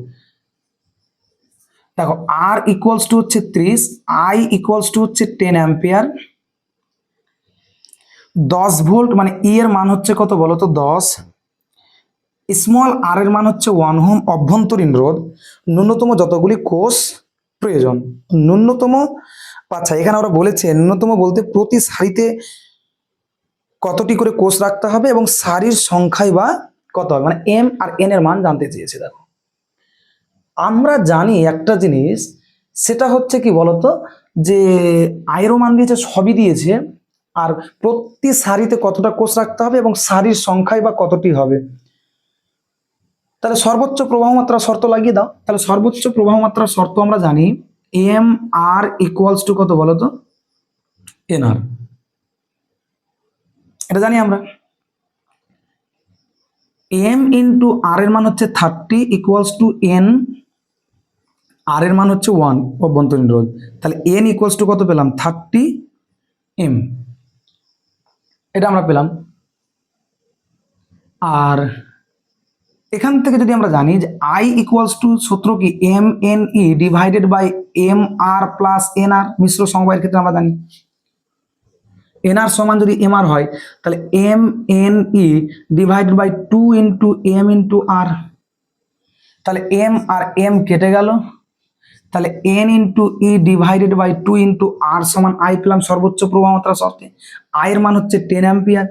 দেখো আর ইকুয়ালস টু হচ্ছে 30, আই ইকুয়ালস টু হচ্ছে 10 অ্যাম্পিয়ার, 10 ভোল্ট মানে ই এর মান হচ্ছে কত বলো তো? 10। স্মল আর এর মান হচ্ছে 1 ওহম অভ্যন্তরীণ রোধ, ন্যূনতম যতগুলি কোষ প্রয়োজন। ন্যূনতম, আচ্ছা এখানে ওরা বলেছে ন্যূনতম বলতে প্রতি সারিতে কতটি করে কোষ রাখতে হবে এবং সারির সংখ্যায় বা কত হবে, মানে এম আর এন এর মান জানতে চেয়েছে। দেখো আমরা জানি একটা জিনিস, সেটা হচ্ছে কি বলতো, যে আয়েরও মান দিয়েছে, সবই দিয়েছে, আর প্রতি সারিতে কতটা কোষ রাখতে হবে এবং সারির সংখ্যায় বা কতটি হবে। তাহলে সর্বোচ্চ প্রবাহ মাত্রা শর্ত লাগিয়ে দাও। তাহলে সর্বোচ্চ প্রবাহ মাত্রার শর্ত আমরা জানি এম আর ইকুয়ালস টু কত বলতো? এন আর। এটা জানি আমরা। এম ইন্টু আর এর মান হচ্ছে 30 ইকুয়ালস টু এন, আর এর মান হচ্ছে 1 অভ্যন্তরীণ রোধ। তাহলে এন ইকুয়ালস টু কত পেলাম? 30 এম। এটা আমরা পেলাম। আর এখান থেকে যদি আমরা জানি যে আই ইকুয়ালস টু সূত্র কি M N E divided by M R plus N R, মিশ্র সমবায়ের ক্ষেত্রে আমরা জানি এন আর সমান যদি এম আর হয় তাহলে M N E divided by 2 into M into R. তাহলে এম আর এম কেটে গেল, তাহলে N into E divided by 2 into R সমান আই পেলাম সর্বোচ্চ প্রবাহ মাত্রা শর্তে। আই এর মান হচ্ছে 10 অ্যাম্পিয়ার,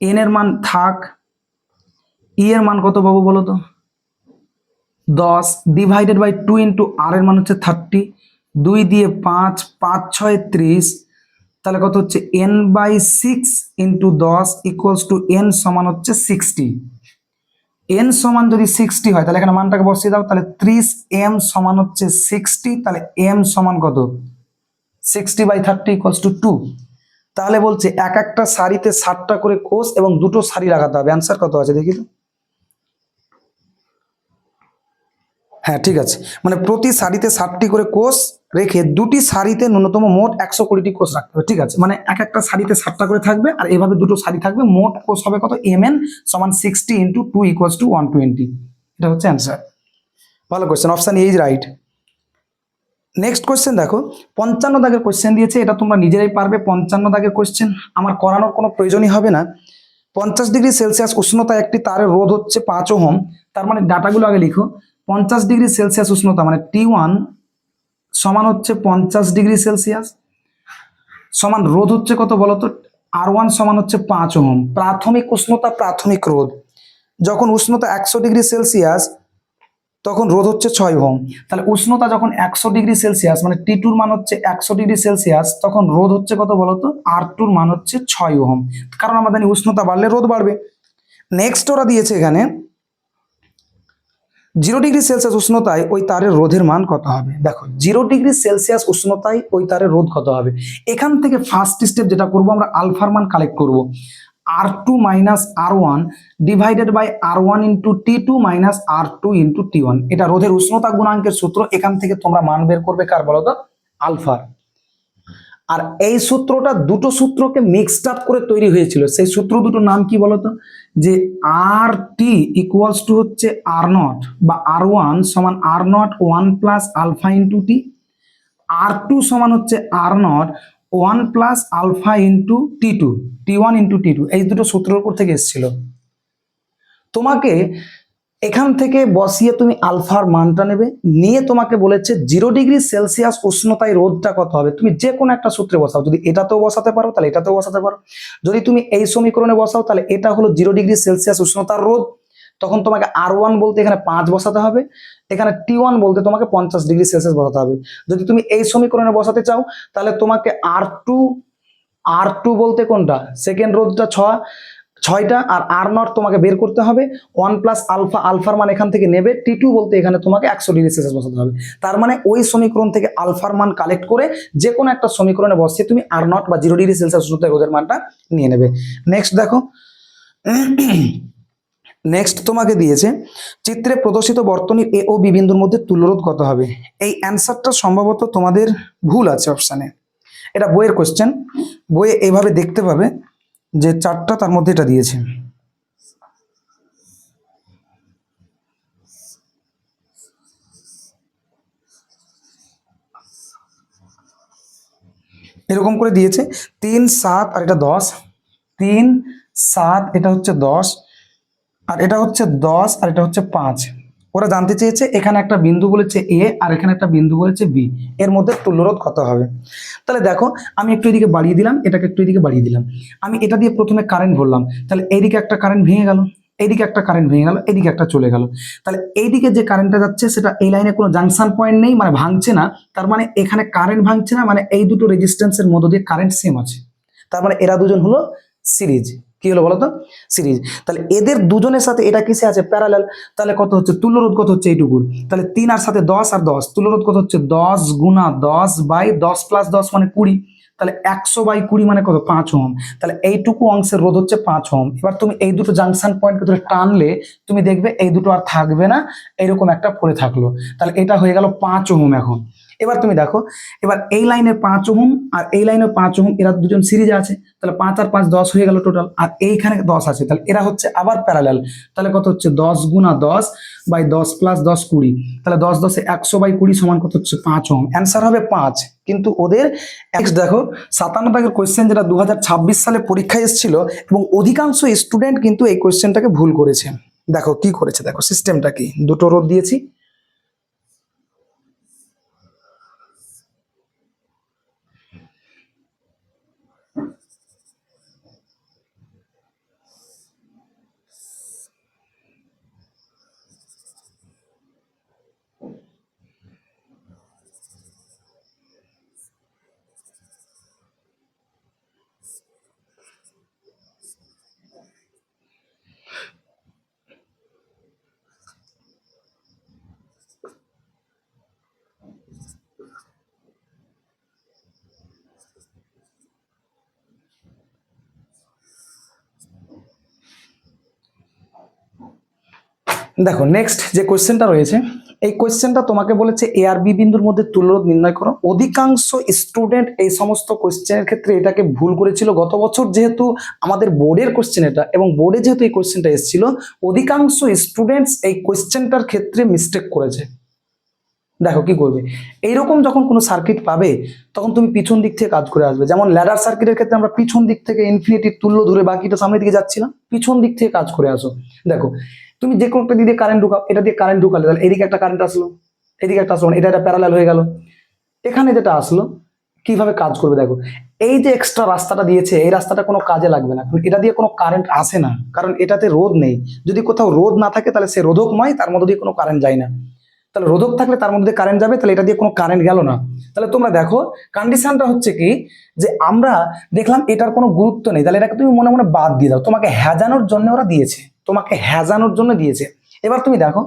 এন এর মান থাক, ই এর মান কত পাবো বলো তো? 10 ডিভাইডেড বাই 2 ইন্টু আর এর মান হচ্ছে 30, 2 দিয়ে 5, 5 6 30, তাহলে কত হচ্ছে n by 6 into 10 equals to n সমান হচ্ছে 60। এন সমান যদি 60 হয় তাহলে এখানে মানটাকে বসিয়ে দাও, তাহলে 30m সমান হচ্ছে 60, তাহলে m সমান কত 60/30 = 2। তাহলে বলছে এক একটা সারিতে 60টা করে কোষ এবং দুটো সারি লাগাতে হবে। অ্যান্সার কত আছে দেখি তো। হ্যাঁ ঠিক আছে, মানে প্রতি সারিতে 60টি করে কোষ রেখে দুটি সারিতে ন্যূনতম মোট 120টি কোষ রাখতে হবে। ঠিক আছে, মানে এক একটা সারিতে 60টা করে থাকবে আর এভাবে দুটো সারি থাকবে, মোট কোষ হবে কত, mn সমান 60 × 2 = 120। এটা হচ্ছে অ্যান্সার। ভালো question, option A is right. Next question দেখো, 55 দাগের কোয়েশ্চেন দিয়েছে, এটা তোমরা নিজেরাই পারবে। 55 দাগের কোয়েশ্চেন আমার করানোর কোনো প্রয়োজনই হবে না। 50°C উষ্ণতায় একটি তারের রোধ হচ্ছে 5 ওহম। তার মানে ডাটাগুলো আগে লিখো। 50°C উষ্ণতা মানে T1 সমান হচ্ছে 50°C সমান রোধ হচ্ছে কত বলতো, R1 সমান হচ্ছে 5 ওহম। প্রাথমিক উষ্ণতা, প্রাথমিক রোধ। যখন উষ্ণতা 100°C তখন রোধ হচ্ছে 6 ওহম। তাহলে উষ্ণতা যখন 100°C মানে T2 মান হচ্ছে 100°C, তখন রোধ হচ্ছে কত বলতো, R2 মান হচ্ছে 6 ওহম। কারণ আমরা জানি উষ্ণতা বাড়লে রোধ বাড়বে। নেক্সট ওরা দিয়েছে এখানে 0°C উষ্ণতায় ওই তারের রোধের মান কত হবে। দেখো 0°C উষ্ণতায় ওই তারের রোধ কত হবে। এখান থেকে ফার্স্ট স্টেপ যেটা করব, আমরা আলফার মান কালেক্ট করব। R2 - R1 divided by R1 × T2 - R2 × T1। এটা রোধের উষ্ণতা গুণাঙ্কের সূত্র। এখান থেকে তোমরা মান বের করবে কার বলতো, আলফার। আর এই সূত্রটা দুটো সূত্রকে মিক্সড আপ করে তৈরি হয়েছিল। সেই সূত্র দুটোর নাম কি বলতো, যে আর টি ইকুয়ালস টু হচ্ছে R0 বা R1 সমান R0 1 plus alpha into T, R2 সমান হচ্ছে R0 1 plus alpha into T2, T1 × T2। এই দুটো সূত্রের উপর থেকে এসেছিল। তোমাকে এখান থেকে বসিয়ে তুমি আলফার মানটা নেবে, নিয়ে তোমাকে বলেছে 0°C উষ্ণতায় রোধটা কত হবে। তুমি যে কোনো একটা সূত্রে বসাও, যদি এটাতেও বসাতে পারো তাহলে এটাতেও বসাতে পারো। যদি তুমি এই সমীকরণে বসাও তাহলে এটা হলো 0°C উষ্ণতার রোধ, তখন তোমাকে R1 বলতে এখানে 5 বসাতে হবে, এখানে T1 বলতে তোমাকে 50°C বসাতে হবে। যদি তুমি এই সমীকরণে বসাতে চাও তাহলে তোমাকে R2 বলতে কোনটা, সেকেন্ড রোধটা 6টা, আর R0 তোমাকে বের করতে হবে 1 প্লাস আলফা, আলফার মান এখান থেকে নেবে, T2 বলতে এখানে তোমাকে 100°C বসাতে হবে। তার মানে ওই সমীকরণ থেকে আলফার মান কালেক্ট করে যে কোনো একটা সমীকরণে বসিয়ে তুমি R0 বা 0°C উষ্ণতায় রোধের মানটা নিয়ে নেবে। নেক্সট দেখো, নেক্সট তোমাকে দিয়েছে চিত্রে প্রদর্শিত বর্তনীর এ ও বি বিন্দুর মধ্যে তুল্যরোধ কত হবে। এই অ্যান্সারটা সম্ভবত তোমাদের ভুল আছে অপশানে। এটা বইয়ের কোশ্চেন, বইয়ে এইভাবে দেখতে পাবে যে 4টা, তার মধ্যে এটা দিয়েছে। এরকম করে দিয়েছে 3, 7 আর এটা 10, 3, 7 এটা হচ্ছে 10, আর এটা হচ্ছে 10 আর এটা হচ্ছে 5। ওরা জানতে চেয়েছে এখানে একটা বিন্দু বলেছে এ আর এখানে একটা বিন্দু বলেছে বি, এর মধ্যে তুল্যরোধ কত হবে। তাহলে দেখো আমি একটু এদিকে বাড়িয়ে দিলাম, এটাকে একটু এদিকে বাড়িয়ে দিলাম। আমি এটা দিয়ে প্রথমে কারেন্ট ভরলাম, তাহলে এইদিকে একটা কারেন্ট ভেঙে গেল, এইদিকে একটা কারেন্ট ভেঙে গেল, এইদিকে একটা চলে গেল। তাহলে এইদিকে যে কারেন্টটা যাচ্ছে সেটা এই লাইনে কোনো জাংশন পয়েন্ট নেই, মানে ভাঙছে না। তার মানে এখানে কারেন্ট ভাঙছে না, মানে এই দুটো রেজিস্ট্যান্সের মধ্য দিয়ে কারেন্ট সেম আছে। তার মানে এরা দুজন হলো সিরিজ। কি হলো বলতো, সিরিজ। তাহলে এদের দুজনের সাথে এটা কিসে আছে, প্যারালাল। তাহলে কত হচ্ছে তুল্যরোধ, কত হচ্ছে এইটুকুর। তাহলে 3 আর সাথে 10 আর 10, তুল্যরোধ কত হচ্ছে 10 গুণা 10/10 প্লাস 10 মানে 20। তাহলে 100/20 মানে কত, 5 ওহম। তাহলে এইটুকু অংশের রোধ হচ্ছে 5 ওহম। এবার তুমি এই দুটো জাংশন পয়েন্টকে ধরে টানলে তুমি দেখবে এই দুটো আর থাকবে না, এরকম একটা পড়ে থাকলো। তাহলে এটা হয়ে গেল 5 ওহম। এখন এবার তুমি দেখো, এবার এই লাইনে 5 ওহম আর এই লাইনে 5 ওহম, এরা দুজন সিরিজে আছে। তাহলে 5 আর 5 10 হয়ে গেল টোটাল, আর এইখানে 10 আছে, তাহলে এরা হচ্ছে আবার প্যারালাল। তাহলে কত হচ্ছে 10 গুণা 10/10 প্লাস 10 20। তাহলে 10 10 100/20 সমান কত হচ্ছে 5 ওহম। অ্যান্সার হবে 5। কিন্তু ওদের নেক্সট দেখো 57 দাগের কোয়েশ্চেন, যেটা 2026 সালে পরীক্ষায় এসেছিল, এবং অধিকাংশ স্টুডেন্ট কিন্তু এই কোয়েশ্চেনটাকে ভুল করেছে। দেখো কি করেছে, দেখো সিস্টেমটা কি, দুটো রোধ দিয়েছি, দেখো নেক্সট যে কোয়েশ্চেনটা রয়েছে, এই কোয়েশ্চেনটা তোমাকে বলেছে এ আর বি বিন্দুর মধ্যে তুল্যরোধ নির্ণয় করো। অধিকাংশ স্টুডেন্ট এই সমস্ত কোয়েশ্চেনের ক্ষেত্রে এটাকে ভুল করেছিল। গত বছর যেহেতু আমাদের বোর্ডের কোয়েশ্চেন এটা, এবং বোর্ডে যেহেতু এই কোয়েশ্চেনটা এসেছিল, অধিকাংশ স্টুডেন্টস এই কোয়েশ্চেনটার ক্ষেত্রে মিস্টেক করেছে। দেখো কি করবে, এইরকম যখন কোনো সার্কিট পাবে তখন তুমি পিছন দিক থেকে কাজ করে আসবে। যেমন ল্যাডার সার্কিটের ক্ষেত্রে আমরা পিছন দিক থেকে ইনফিনিটির তুল্য ধরে বাকিটা সামনের দিকে যাচ্ছি না, পিছন দিক থেকে কাজ করে আসো। দেখো তুমি যে কোনো একটা দিকে কারেন্ট ঢুকাও, এটা দিয়ে কারেন্ট ঢুকালে তাহলে এদিকে একটা কারেন্ট আসলো, এদিকে একটা আসলো, এটা একটা প্যারালাল হয়ে গেল। এখানে যেটা আসলো কিভাবে কাজ করবে দেখো, এই যে এক্সট্রা রাস্তাটা দিয়েছে এই রাস্তাটা কোনো কাজে লাগবে না, কারণ এটা দিয়ে কোনো কারেন্ট আসে না, কারণ এটাতে রোধ নেই। যদি কোথাও রোধ না থাকে তাহলে সে রোধকময়, তার মধ্যে দিয়ে কোনো কারেন্ট যায় না। তাহলে রোধক থাকলে তার মধ্যে কারেন্ট যাবে, তাহলে এটা দিয়ে কোনো কারেন্ট গেল না। তাহলে তোমরা দেখো কন্ডিশনটা হচ্ছে কি, যে আমরা দেখলাম এটার কোনো গুরুত্ব নেই, তাহলে এটাকে তুমি মনে মনে বাদ দিয়ে দাও। তোমাকে হ্যাজানোর জন্য ওরা দিয়েছে, তোমাকে হ্যাজানোর জন্য দিয়েছে। এবার তুমি দেখো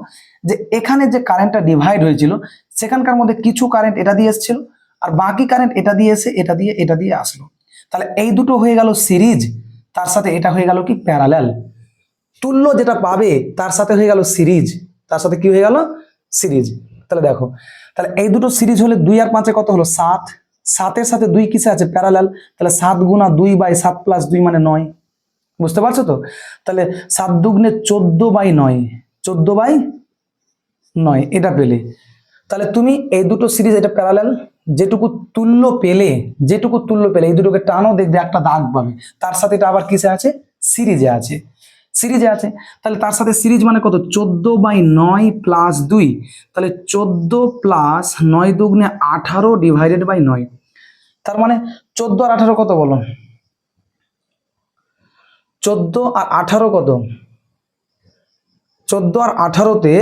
যে এখানে যে কারেন্টটা ডিভাইড হয়েছিল সেখানকার মধ্যে কিছু কারেন্ট এটা দিয়ে এসেছিল, আর বাকি কারেন্ট এটা দিয়ে এসে এটা দিয়ে আসলো। তাহলে এই দুটো হয়ে গেল সিরিজ, তার সাথে এটা হয়ে গেল কি প্যারালাল। তুল্য যেটা পাবে তার সাথে হয়ে গেল সিরিজ, তার সাথে কি হয়ে গেল সিরিজ। তাহলে দেখো, তাহলে এই দুটো সিরিজ হলে 2 আর 5 কত হলো 7, 7-এর সাথে 2 কিসে আছে প্যারালাল, তাহলে 7 গুণা 2/7 প্লাস 2 মানে 9। বুঝতে পারছো তো? তাহলে 7 দুগুণে 14/9, 14/9 এটা পেলে। তাহলে তুমি এই দুটো সিরিজ, এটা প্যারালাল, যেটুকু তুল্য পেলে, এই দুটোকে টানো, দেখবে একটা দাগ পাবে, তার সাথে এটা আবার কিসে আছে সিরিজে আছে, তাহলে তার সাথে সিরিজ মানে কত 14/9 প্লাস 2, তাহলে 14 প্লাস 9 দুগুণে 18 ডিভাইডেড বাই 9। তার মানে 14 আর 18 কত বলো, 14 আর 18 কত, 14 আর 18-তে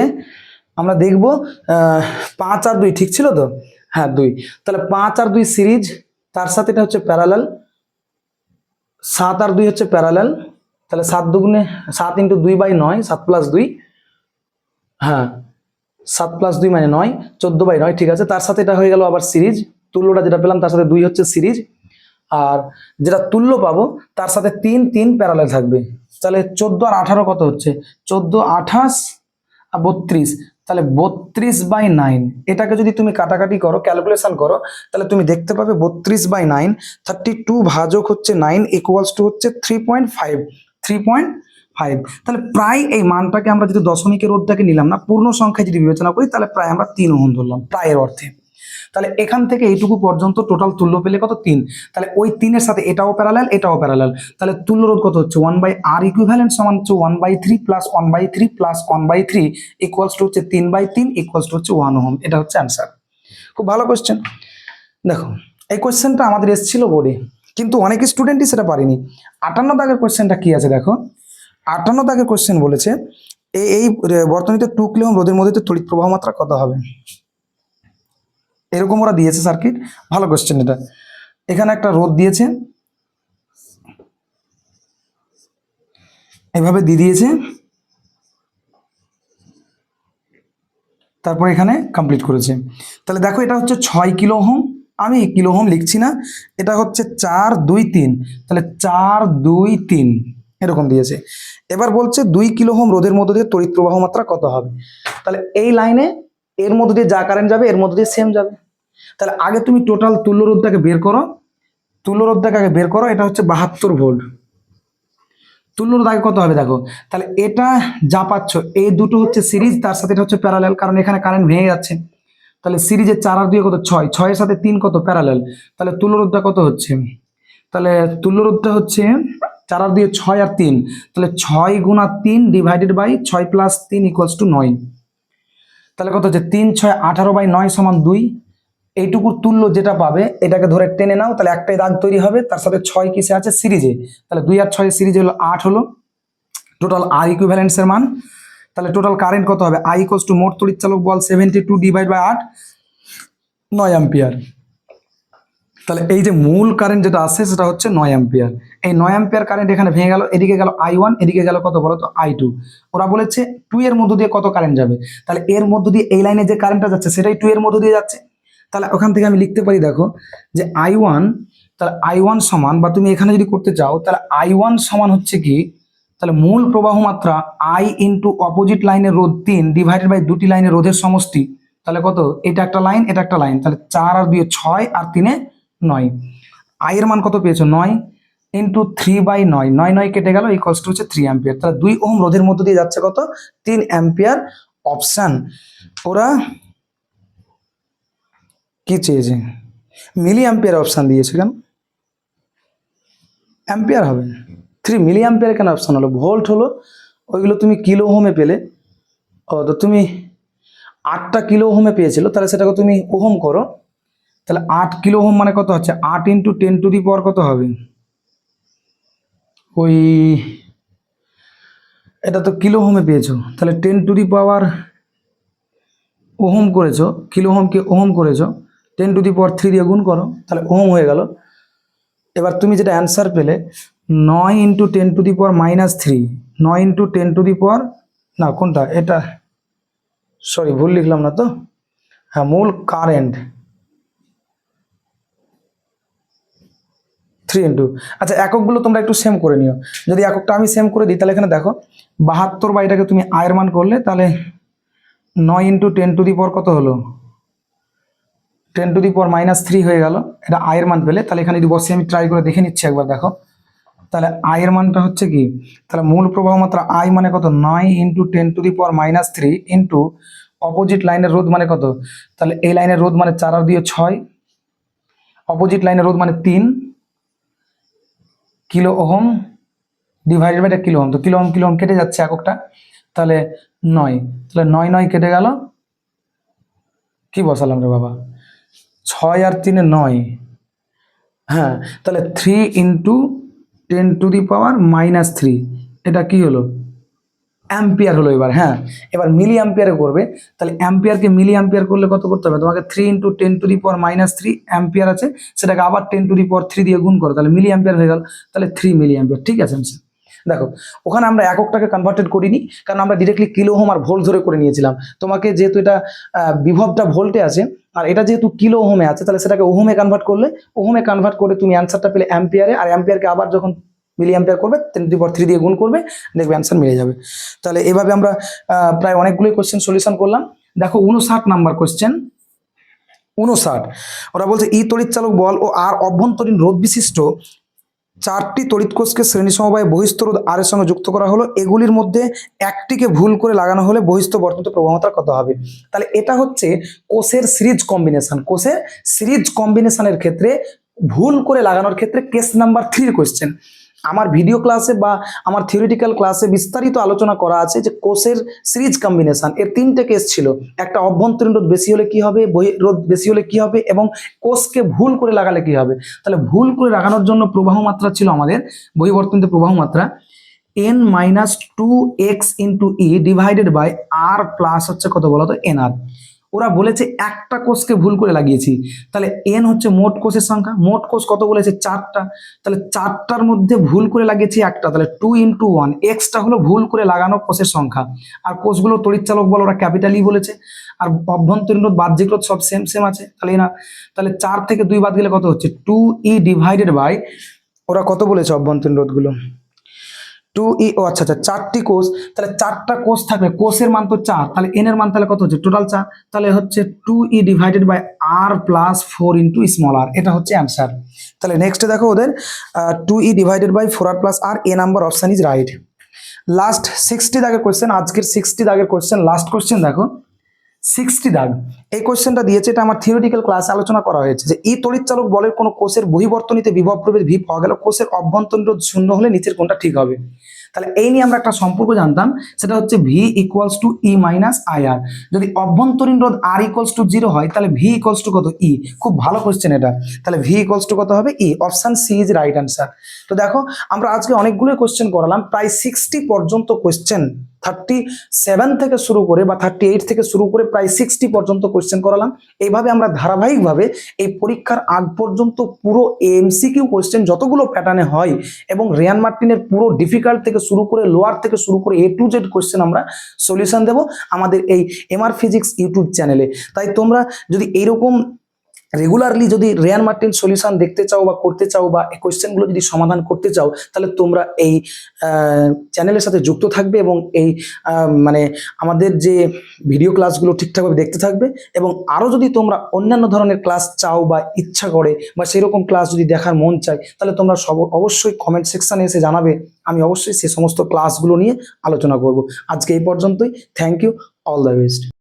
আমরা দেখব 5 আর 2 ঠিক ছিল তো, হ্যাঁ 2, তাহলে 5 আর 2 সিরিজ, তার সাথে এটা হচ্ছে প্যারালাল, 7 আর 2 হচ্ছে প্যারালাল, তাহলে 7 দুগুণে 7 ইন্টু 2/9, 7 প্লাস 2, হ্যাঁ 7 প্লাস 2 মানে 9, 14/9 ঠিক আছে। তার সাথে এটা হয়ে গেল আবার সিরিজ, তুল্যটা যেটা পেলাম তার সাথে 2 হচ্ছে সিরিজ, আর যেটা তুল্য পাবো তার সাথে 3 প্যারালাল থাকবে। তাহলে 14 আর 18 কত হচ্ছে 14, 28 আর 32, তাহলে 32/9। এটাকে যদি তুমি কাটাকাটি করো, ক্যালকুলেশন করো, তাহলে তুমি দেখতে পাবে 32/9, 32 ভাজক হচ্ছে 9 ইকুয়ালস টু হচ্ছে 3.5। তাহলে প্রায় এই মানটাকে আমরা যদি দশমিকের রোধটাকে নিলাম না, পূর্ণ সংখ্যায় যদি বিবেচনা করি, তাহলে প্রায় আমরা 3 ওহম ধরলাম প্রায়ের অর্থে। তাহলে এখান থেকে এইটুকু পর্যন্ত টোটাল তুল্য পেলে কত 3, তাহলে ওই 3-এর সাথে এটাও প্যারালাল এটাও প্যারালাল, তাহলে তুল্য রোধ কত হচ্ছে 1/r ইকুইভ্যালেন্ট সমান হচ্ছে 1/3 প্লাস 1/3 প্লাস 1/3 ইকুয়ালস টু হচ্ছে 3/3 ইকুয়ালস টু হচ্ছে 1 ওহম। এটা হচ্ছে অ্যান্সার। খুব ভালো কোশ্চেন। দেখো এই কোশ্চেনটা আমাদের এসেছিল বোর্ডে, কিন্তু অনেক স্টুডেন্টই সেটা পারেনি। 58 দাগের কোশ্চেনটা কি আছে দেখো, 58 দাগের কোশ্চেন বলেছে এই বর্তনীতে 2 কিলো ওহম রোধের মধ্যে তড়িৎ প্রবাহ মাত্রা কত হবে। এরকম ওরা দিয়েছে সার্কিট, ভালো কোশ্চেন এটা। এখানে একটা রোধ দিয়েছে, এভাবে দিয়ে দিয়েছে, তারপর এখানে কমপ্লিট করেছে। তাহলে দেখো এটা হচ্ছে 6 কিলো ওহম, আমি কিলো ওহম লিখছি না, এটা হচ্ছে 4, 2, 3, তাহলে 4, 2, 3 এরকম দিয়েছে। এবার বলছে 2 কিলো ওহম রোধের মধ্য দিয়ে তড়িৎ প্রবাহ মাত্রা কত হবে। তাহলে এই লাইনে এর মধ্য দিয়ে যা কারেন্ট যাবে এর মধ্য দিয়ে সেম যাবে। তাহলে আগে তুমি টোটাল তুল্য রোধটাকে বের করো, এটা হচ্ছে 72 ভোল্ট। তুল্য রোধ আগে কত হবে দেখো, তাহলে এটা যা পাচ্ছ এই দুটো হচ্ছে সিরিজ, তার সাথে এটা হচ্ছে প্যারালাল, কারণ এখানে কারেন্ট ভেঙে যাচ্ছে। তাহলে সিরিজের 4 আর 2 কত 6, 6-এর সাথে 3 কত প্যারালাল, তাহলে তুল্য রোধটা কত হচ্ছে, তাহলে তুল্য রোধটা হচ্ছে 4 আর 2 6 আর 3, তাহলে 6 গুণা 3 divided by 6 plus 3 equals to 9। তাহলে কত হচ্ছে 3, 6, 18/9 সমান 2। এইটুকুর তুল্য যেটা পাবে এটাকে ধরে টেনে নাও, তাহলে একটাই দাগ তৈরি হবে, তার সাথে 6 কিসে আছে সিরিজে, তাহলে 2 আর 6 সিরিজ হলো 8 হলো টোটাল আর ইকুইভ্যালেন্সের মান। তাহলে টোটাল কারেন্ট কত হবে, আই ইকুয়ালস টু মোট তড়িৎচালক বল 72 ডিভাইড বাই 8, 9 অ্যাম্পিয়ার। তাহলে এই যে মূল কারেন্ট যেটা আসে সেটা হচ্ছে 9 অ্যাম্পিয়ার। এই 9 অ্যাম্পিয়ার কারেন্ট এখানে ভেঙে গেল, এদিকে গেল I1, এদিকে গেল কত বলো তো I2। ওরা বলেছে 2 এর মধ্য দিয়ে কত কারেন্ট যাবে, তাহলে এর মধ্য দিয়ে এই লাইনে যে কারেন্টটা যাচ্ছে সেটাই 2 এর মধ্য দিয়ে যাচ্ছে। তাহলে ওখান থেকে আমি লিখতে পারি দেখো যে I1, তাহলে I1 সমান, বা তুমি এখানে যদি করতে চাও তাহলে I1 সমান হচ্ছে কি তাহলে মূল প্রবাহ মাত্রা আই ইন্টু অপোজিট লাইনের রোধ 3 ডিভাইডেড বাই দুটি লাইনের রোধের সমষ্টি, তাহলে কত? এটা একটা লাইন, এটা একটা লাইন, তাহলে 4 আর 2 6 আর 3 9। আই এর মান কত পেয়েছো? 9 ইন্টু 3/9, 9 9 কেটে গেল, ইকুয়ালস টু হচ্ছে 3 অ্যাম্পিয়ার। তাহলে 2 ওহম রোধের মধ্য দিয়ে যাচ্ছে কত? 3 অ্যাম্পিয়ার। অপশান ওরা কি চেয়েছে? মিলি অ্যাম্পিয়ার অপশান দিয়েছে, কেন অ্যাম্পিয়ার হবে? 3 মিলি অ্যাম্পিয়ার কেন অপশান হলো? ভোল্ট হলো, ওইগুলো তুমি কিলো ওহমে পেলে। ও তো তুমি 8টা কিলো ওহমে পেয়েছিল, তাহলে সেটাকে তুমি ওহম করো, তাহলে 8 কিলো ওহম মানে কত হচ্ছে? 8 ইন্টু 10 টু দি পাওয়ার কত হবে? ওই এটা তো কিলো ওহমে পেয়েছো, তাহলে 10 টু দি পাওয়ার ওহম করেছো, কিলো ওহমকে ওহম করেছো, 10 টু দি পাওয়ার 3 দিয়ে গুণ করো, তাহলে ওহম হয়ে গেল। এবার তুমি যেটা অ্যান্সার পেলে 9 into 10 to the power -3, 9 into 10 to the power, না কোনটা এটা, সরি ভুল লিখলাম না তো, হ্যাঁ মূল কারেন্ট 3 ইন্টু, আচ্ছা এককগুলো তোমরা একটু সেম করে নিও। যদি এককটা আমি সেম করে দিই, তাহলে এখানে দেখো 72 বা এটাকে তুমি আয়ের মান করলে, তাহলে 9 ইন্টু 10 টু দি পাওয়ার কত হলো? 10 টু দি পাওয়ার -3 হয়ে গেল, এটা আয়ের মান পেলে। তাহলে এখানে যদি বসে আমি ট্রাই করে দেখে নিচ্ছি একবার, দেখো তাহলে আয়ের মানটা হচ্ছে কি, তাহলে মূল প্রবাহ মাত্রা আই মানে কত? 9 into 10 to the power -3 into opposite লাইনের রোধ মানে কত? তাহলে এই লাইনের রোধ মানে 4 আর 2 6, অপোজিট লাইনের রোধ মানে 3 kilo ohm divided by kilo ohm, তো কিলো ওহম কেটে যাচ্ছে এককটা, তাহলে 9, তাহলে 9 9 কেটে গেল, কি বসালাম রে বাবা, 6 আর 3 9, হ্যাঁ তাহলে 3 ইন্টু 10 টু দি পাওয়ার -3, এটা কি হলো? অ্যাম্পিয়ার হলো। এবার হ্যাঁ, এবার মিলি অ্যাম্পিয়ারে করবে, তাহলে অ্যাম্পিয়ারকে মিলি অ্যাম্পিয়ার করলে কত করতে হবে তোমাকে? 3 into 10 to the power -3 ampere আছে, সেটাকে আবার 10 টু দি পাওয়ার 3 দিয়ে গুণ করো, তাহলে মিলি অ্যাম্পিয়ার হয়ে গেল, তাহলে 3 মিলি অ্যাম্পিয়ার। ঠিক আছে আনসার। দেখো ওখানে আমরা এককটাকে কনভার্টেড করিনি, কারণ আমরা ডিরেক্টলি কিলো ওহম আর ভোল্ট ধরে করে নিয়েছিলাম। তোমাকে যেহেতু এটা বিভবটা ভোল্টে আছে, আর এটা যেহেতু কিলো ওহমে আছে, তাহলে সেটাকে ওহমে কনভার্ট করলে, ওহমে কনভার্ট করে তুমি অ্যান্সারটা পেলে অ্যাম্পিয়ারে, আর অ্যাম্পিয়ারকে আবার যখন মিলি অ্যাম্পিয়ার করবে 10 টু দি পাওয়ার 3 দিয়ে গুণ করবে, দেখবে অ্যান্সার মিলে যাবে। তাহলে এভাবে আমরা প্রায় অনেকগুলোই কোশ্চেন সলিউশন করলাম। দেখো 59 নাম্বার কোশ্চেন, 59 ওরা বলছে ই তড়িৎচালক বল ও আর অভ্যন্তরীণ রোধ বিশিষ্ট 4টি তড়িৎ কোষকে শ্রেণী সমবায়ে বহিস্থ রোধ আর এর সঙ্গে যুক্ত করা হলো, এগুলির মধ্যে একটিকে ভুল করে লাগানো হলে বহিস্থ বর্তনীতে প্রবাহমাত্রা কত হবে? তাহলে এটা হচ্ছে কোষের সিরিজ কম্বিনেশন, কোষের সিরিজ কম্বিনেশনের ক্ষেত্রে ভুল করে লাগানোর ক্ষেত্রে কেস নাম্বার 3 কোশ্চেন। আমার ভিডিও ক্লাসে বা আমার থিওরিটিক্যাল ক্লাসে বিস্তারিত আলোচনা করা আছে যে কোষের সিরিজ কম্বিনেশন এর 3টে কেস ছিল, একটা অভ্যন্তরীণ রোধ বেশি হলে কি হবে, রোধ বেশি হলে কি হবে, এবং কোষকে ভুল করে লাগালে কি হবে। তাহলে ভুল করে লাগানোর জন্য প্রবাহ মাত্রা ছিল আমাদের বহিবর্তনীতে প্রবাহ মাত্রা n-2x into E divided by R plus হচ্ছে কত বলতো? nr। ওরা বলেছে একটা কোষকে ভুল করে লাগিয়েছি, তাহলে এন হচ্ছে মোট কোষের সংখ্যা, মোট কোষ কত বলেছে? 4টা, তাহলে 4টার মধ্যে ভুল করে লাগিয়েছি একটা, তাহলে 2 ইন্টু 1, এক্সটা হলো ভুল করে লাগানো কোষের সংখ্যা। আর কোষগুলো তড়িৎচালক বল ওরা ক্যাপিটালই বলেছে, আর অভ্যন্তরীণ রোধ বাহ্যিক রোধ সব সেম সেম আছে, তাহলে না, তাহলে 4 থেকে 2 বাদ গেলে কত হচ্ছে? 2e ডিভাইডেড বাই, ওরা কত বলেছে অভ্যন্তরীণ রোধগুলো? 2e, ও আচ্ছা আচ্ছা 4টি কোষ, তাহলে 4টা কোষ থাকবে, কোষের মান তো 4, তাহলে n এর মান তাহলে কত হচ্ছে? টোটাল 4, তাহলে হচ্ছে 2e divided by r plus 4 into small r, এটা হচ্ছে অ্যান্সার। তাহলে নেক্সটে দেখো ওদের 2e divided by 4r plus r, A number option is right. Last 60 দাগের কোয়েশ্চেন, আজকের 60 দাগের কোয়েশ্চেন, লাস্ট কোয়েশ্চেন দেখো 60 দাগ। এই কোয়েশ্চেনটা দিয়েছে, এটা আমার থিওরিটিক্যাল ক্লাসে আলোচনা করা হয়েছে যে ই তড়িৎচালক বলের কোনো কোষের বহিবর্তনীতে বিভব প্রভেদ ভি পাওয়া গেল, কোষের অভ্যন্তরীণ রোধ 0 হলে নিচের কোনটা ঠিক হবে। তাহলে এই নিয়ে আমরা একটা সম্পর্ক জানতাম, সেটা হচ্ছে V equals to E minus I R. যদি অভ্যন্তরীণ রোধ আর ইকুয়ালস টু 0 হয়, তাহলে ভি ইকুয়ালস টু কত? ই। খুব ভালো কোয়েশ্চেন এটা, তাহলে ভি ইকুয়ালস টু কত হবে? E. Option C is right answer. তো দেখো আমরা আজকে অনেকগুলো কোয়েশ্চেন করালাম, প্রায় 60 পর্যন্ত কোয়েশ্চেন, 37 থেকে শুরু করে বা 38 থেকে শুরু করে প্রায় 60 পর্যন্ত কোয়েশ্চেন করালাম। এইভাবে আমরা ধারাবাহিকভাবে এই পরীক্ষার আগ পর্যন্ত পুরো এমসিকিউ কোয়েশ্চেন যতগুলো প্যাটার্নে হয়, এবং রিয়ান মার্টিনের পুরো ডিফিকাল্ট থেকে শুরু করে লোয়ার থেকে শুরু করে A to Z কোয়েশ্চেন আমরা সলিউশন দেব আমাদের এই এমআর ফিজিক্স ইউটিউব চ্যানেলে। তাই তোমরা যদি এইরকম রেগুলারলি যদি রেয়ান মার্টিন সলিউশন দেখতে চাও বা করতে চাও বা এই কোয়েশ্চেনগুলো যদি সমাধান করতে চাও, তাহলে তোমরা এই চ্যানেলের সাথে যুক্ত থাকবে এবং এই মানে আমাদের যে ভিডিও ক্লাসগুলো ঠিকঠাকভাবে দেখতে থাকবে। এবং আরও যদি তোমরা অন্যান্য ধরনের ক্লাস চাও বা ইচ্ছা করে বা সেরকম ক্লাস যদি দেখার মন চায়, তাহলে তোমরা অবশ্যই কমেন্ট সেকশানে এসে জানাবে। আমি অবশ্যই সে সমস্ত ক্লাসগুলো নিয়ে আলোচনা করব। আজকে এই পর্যন্তই। Thank you, all the best.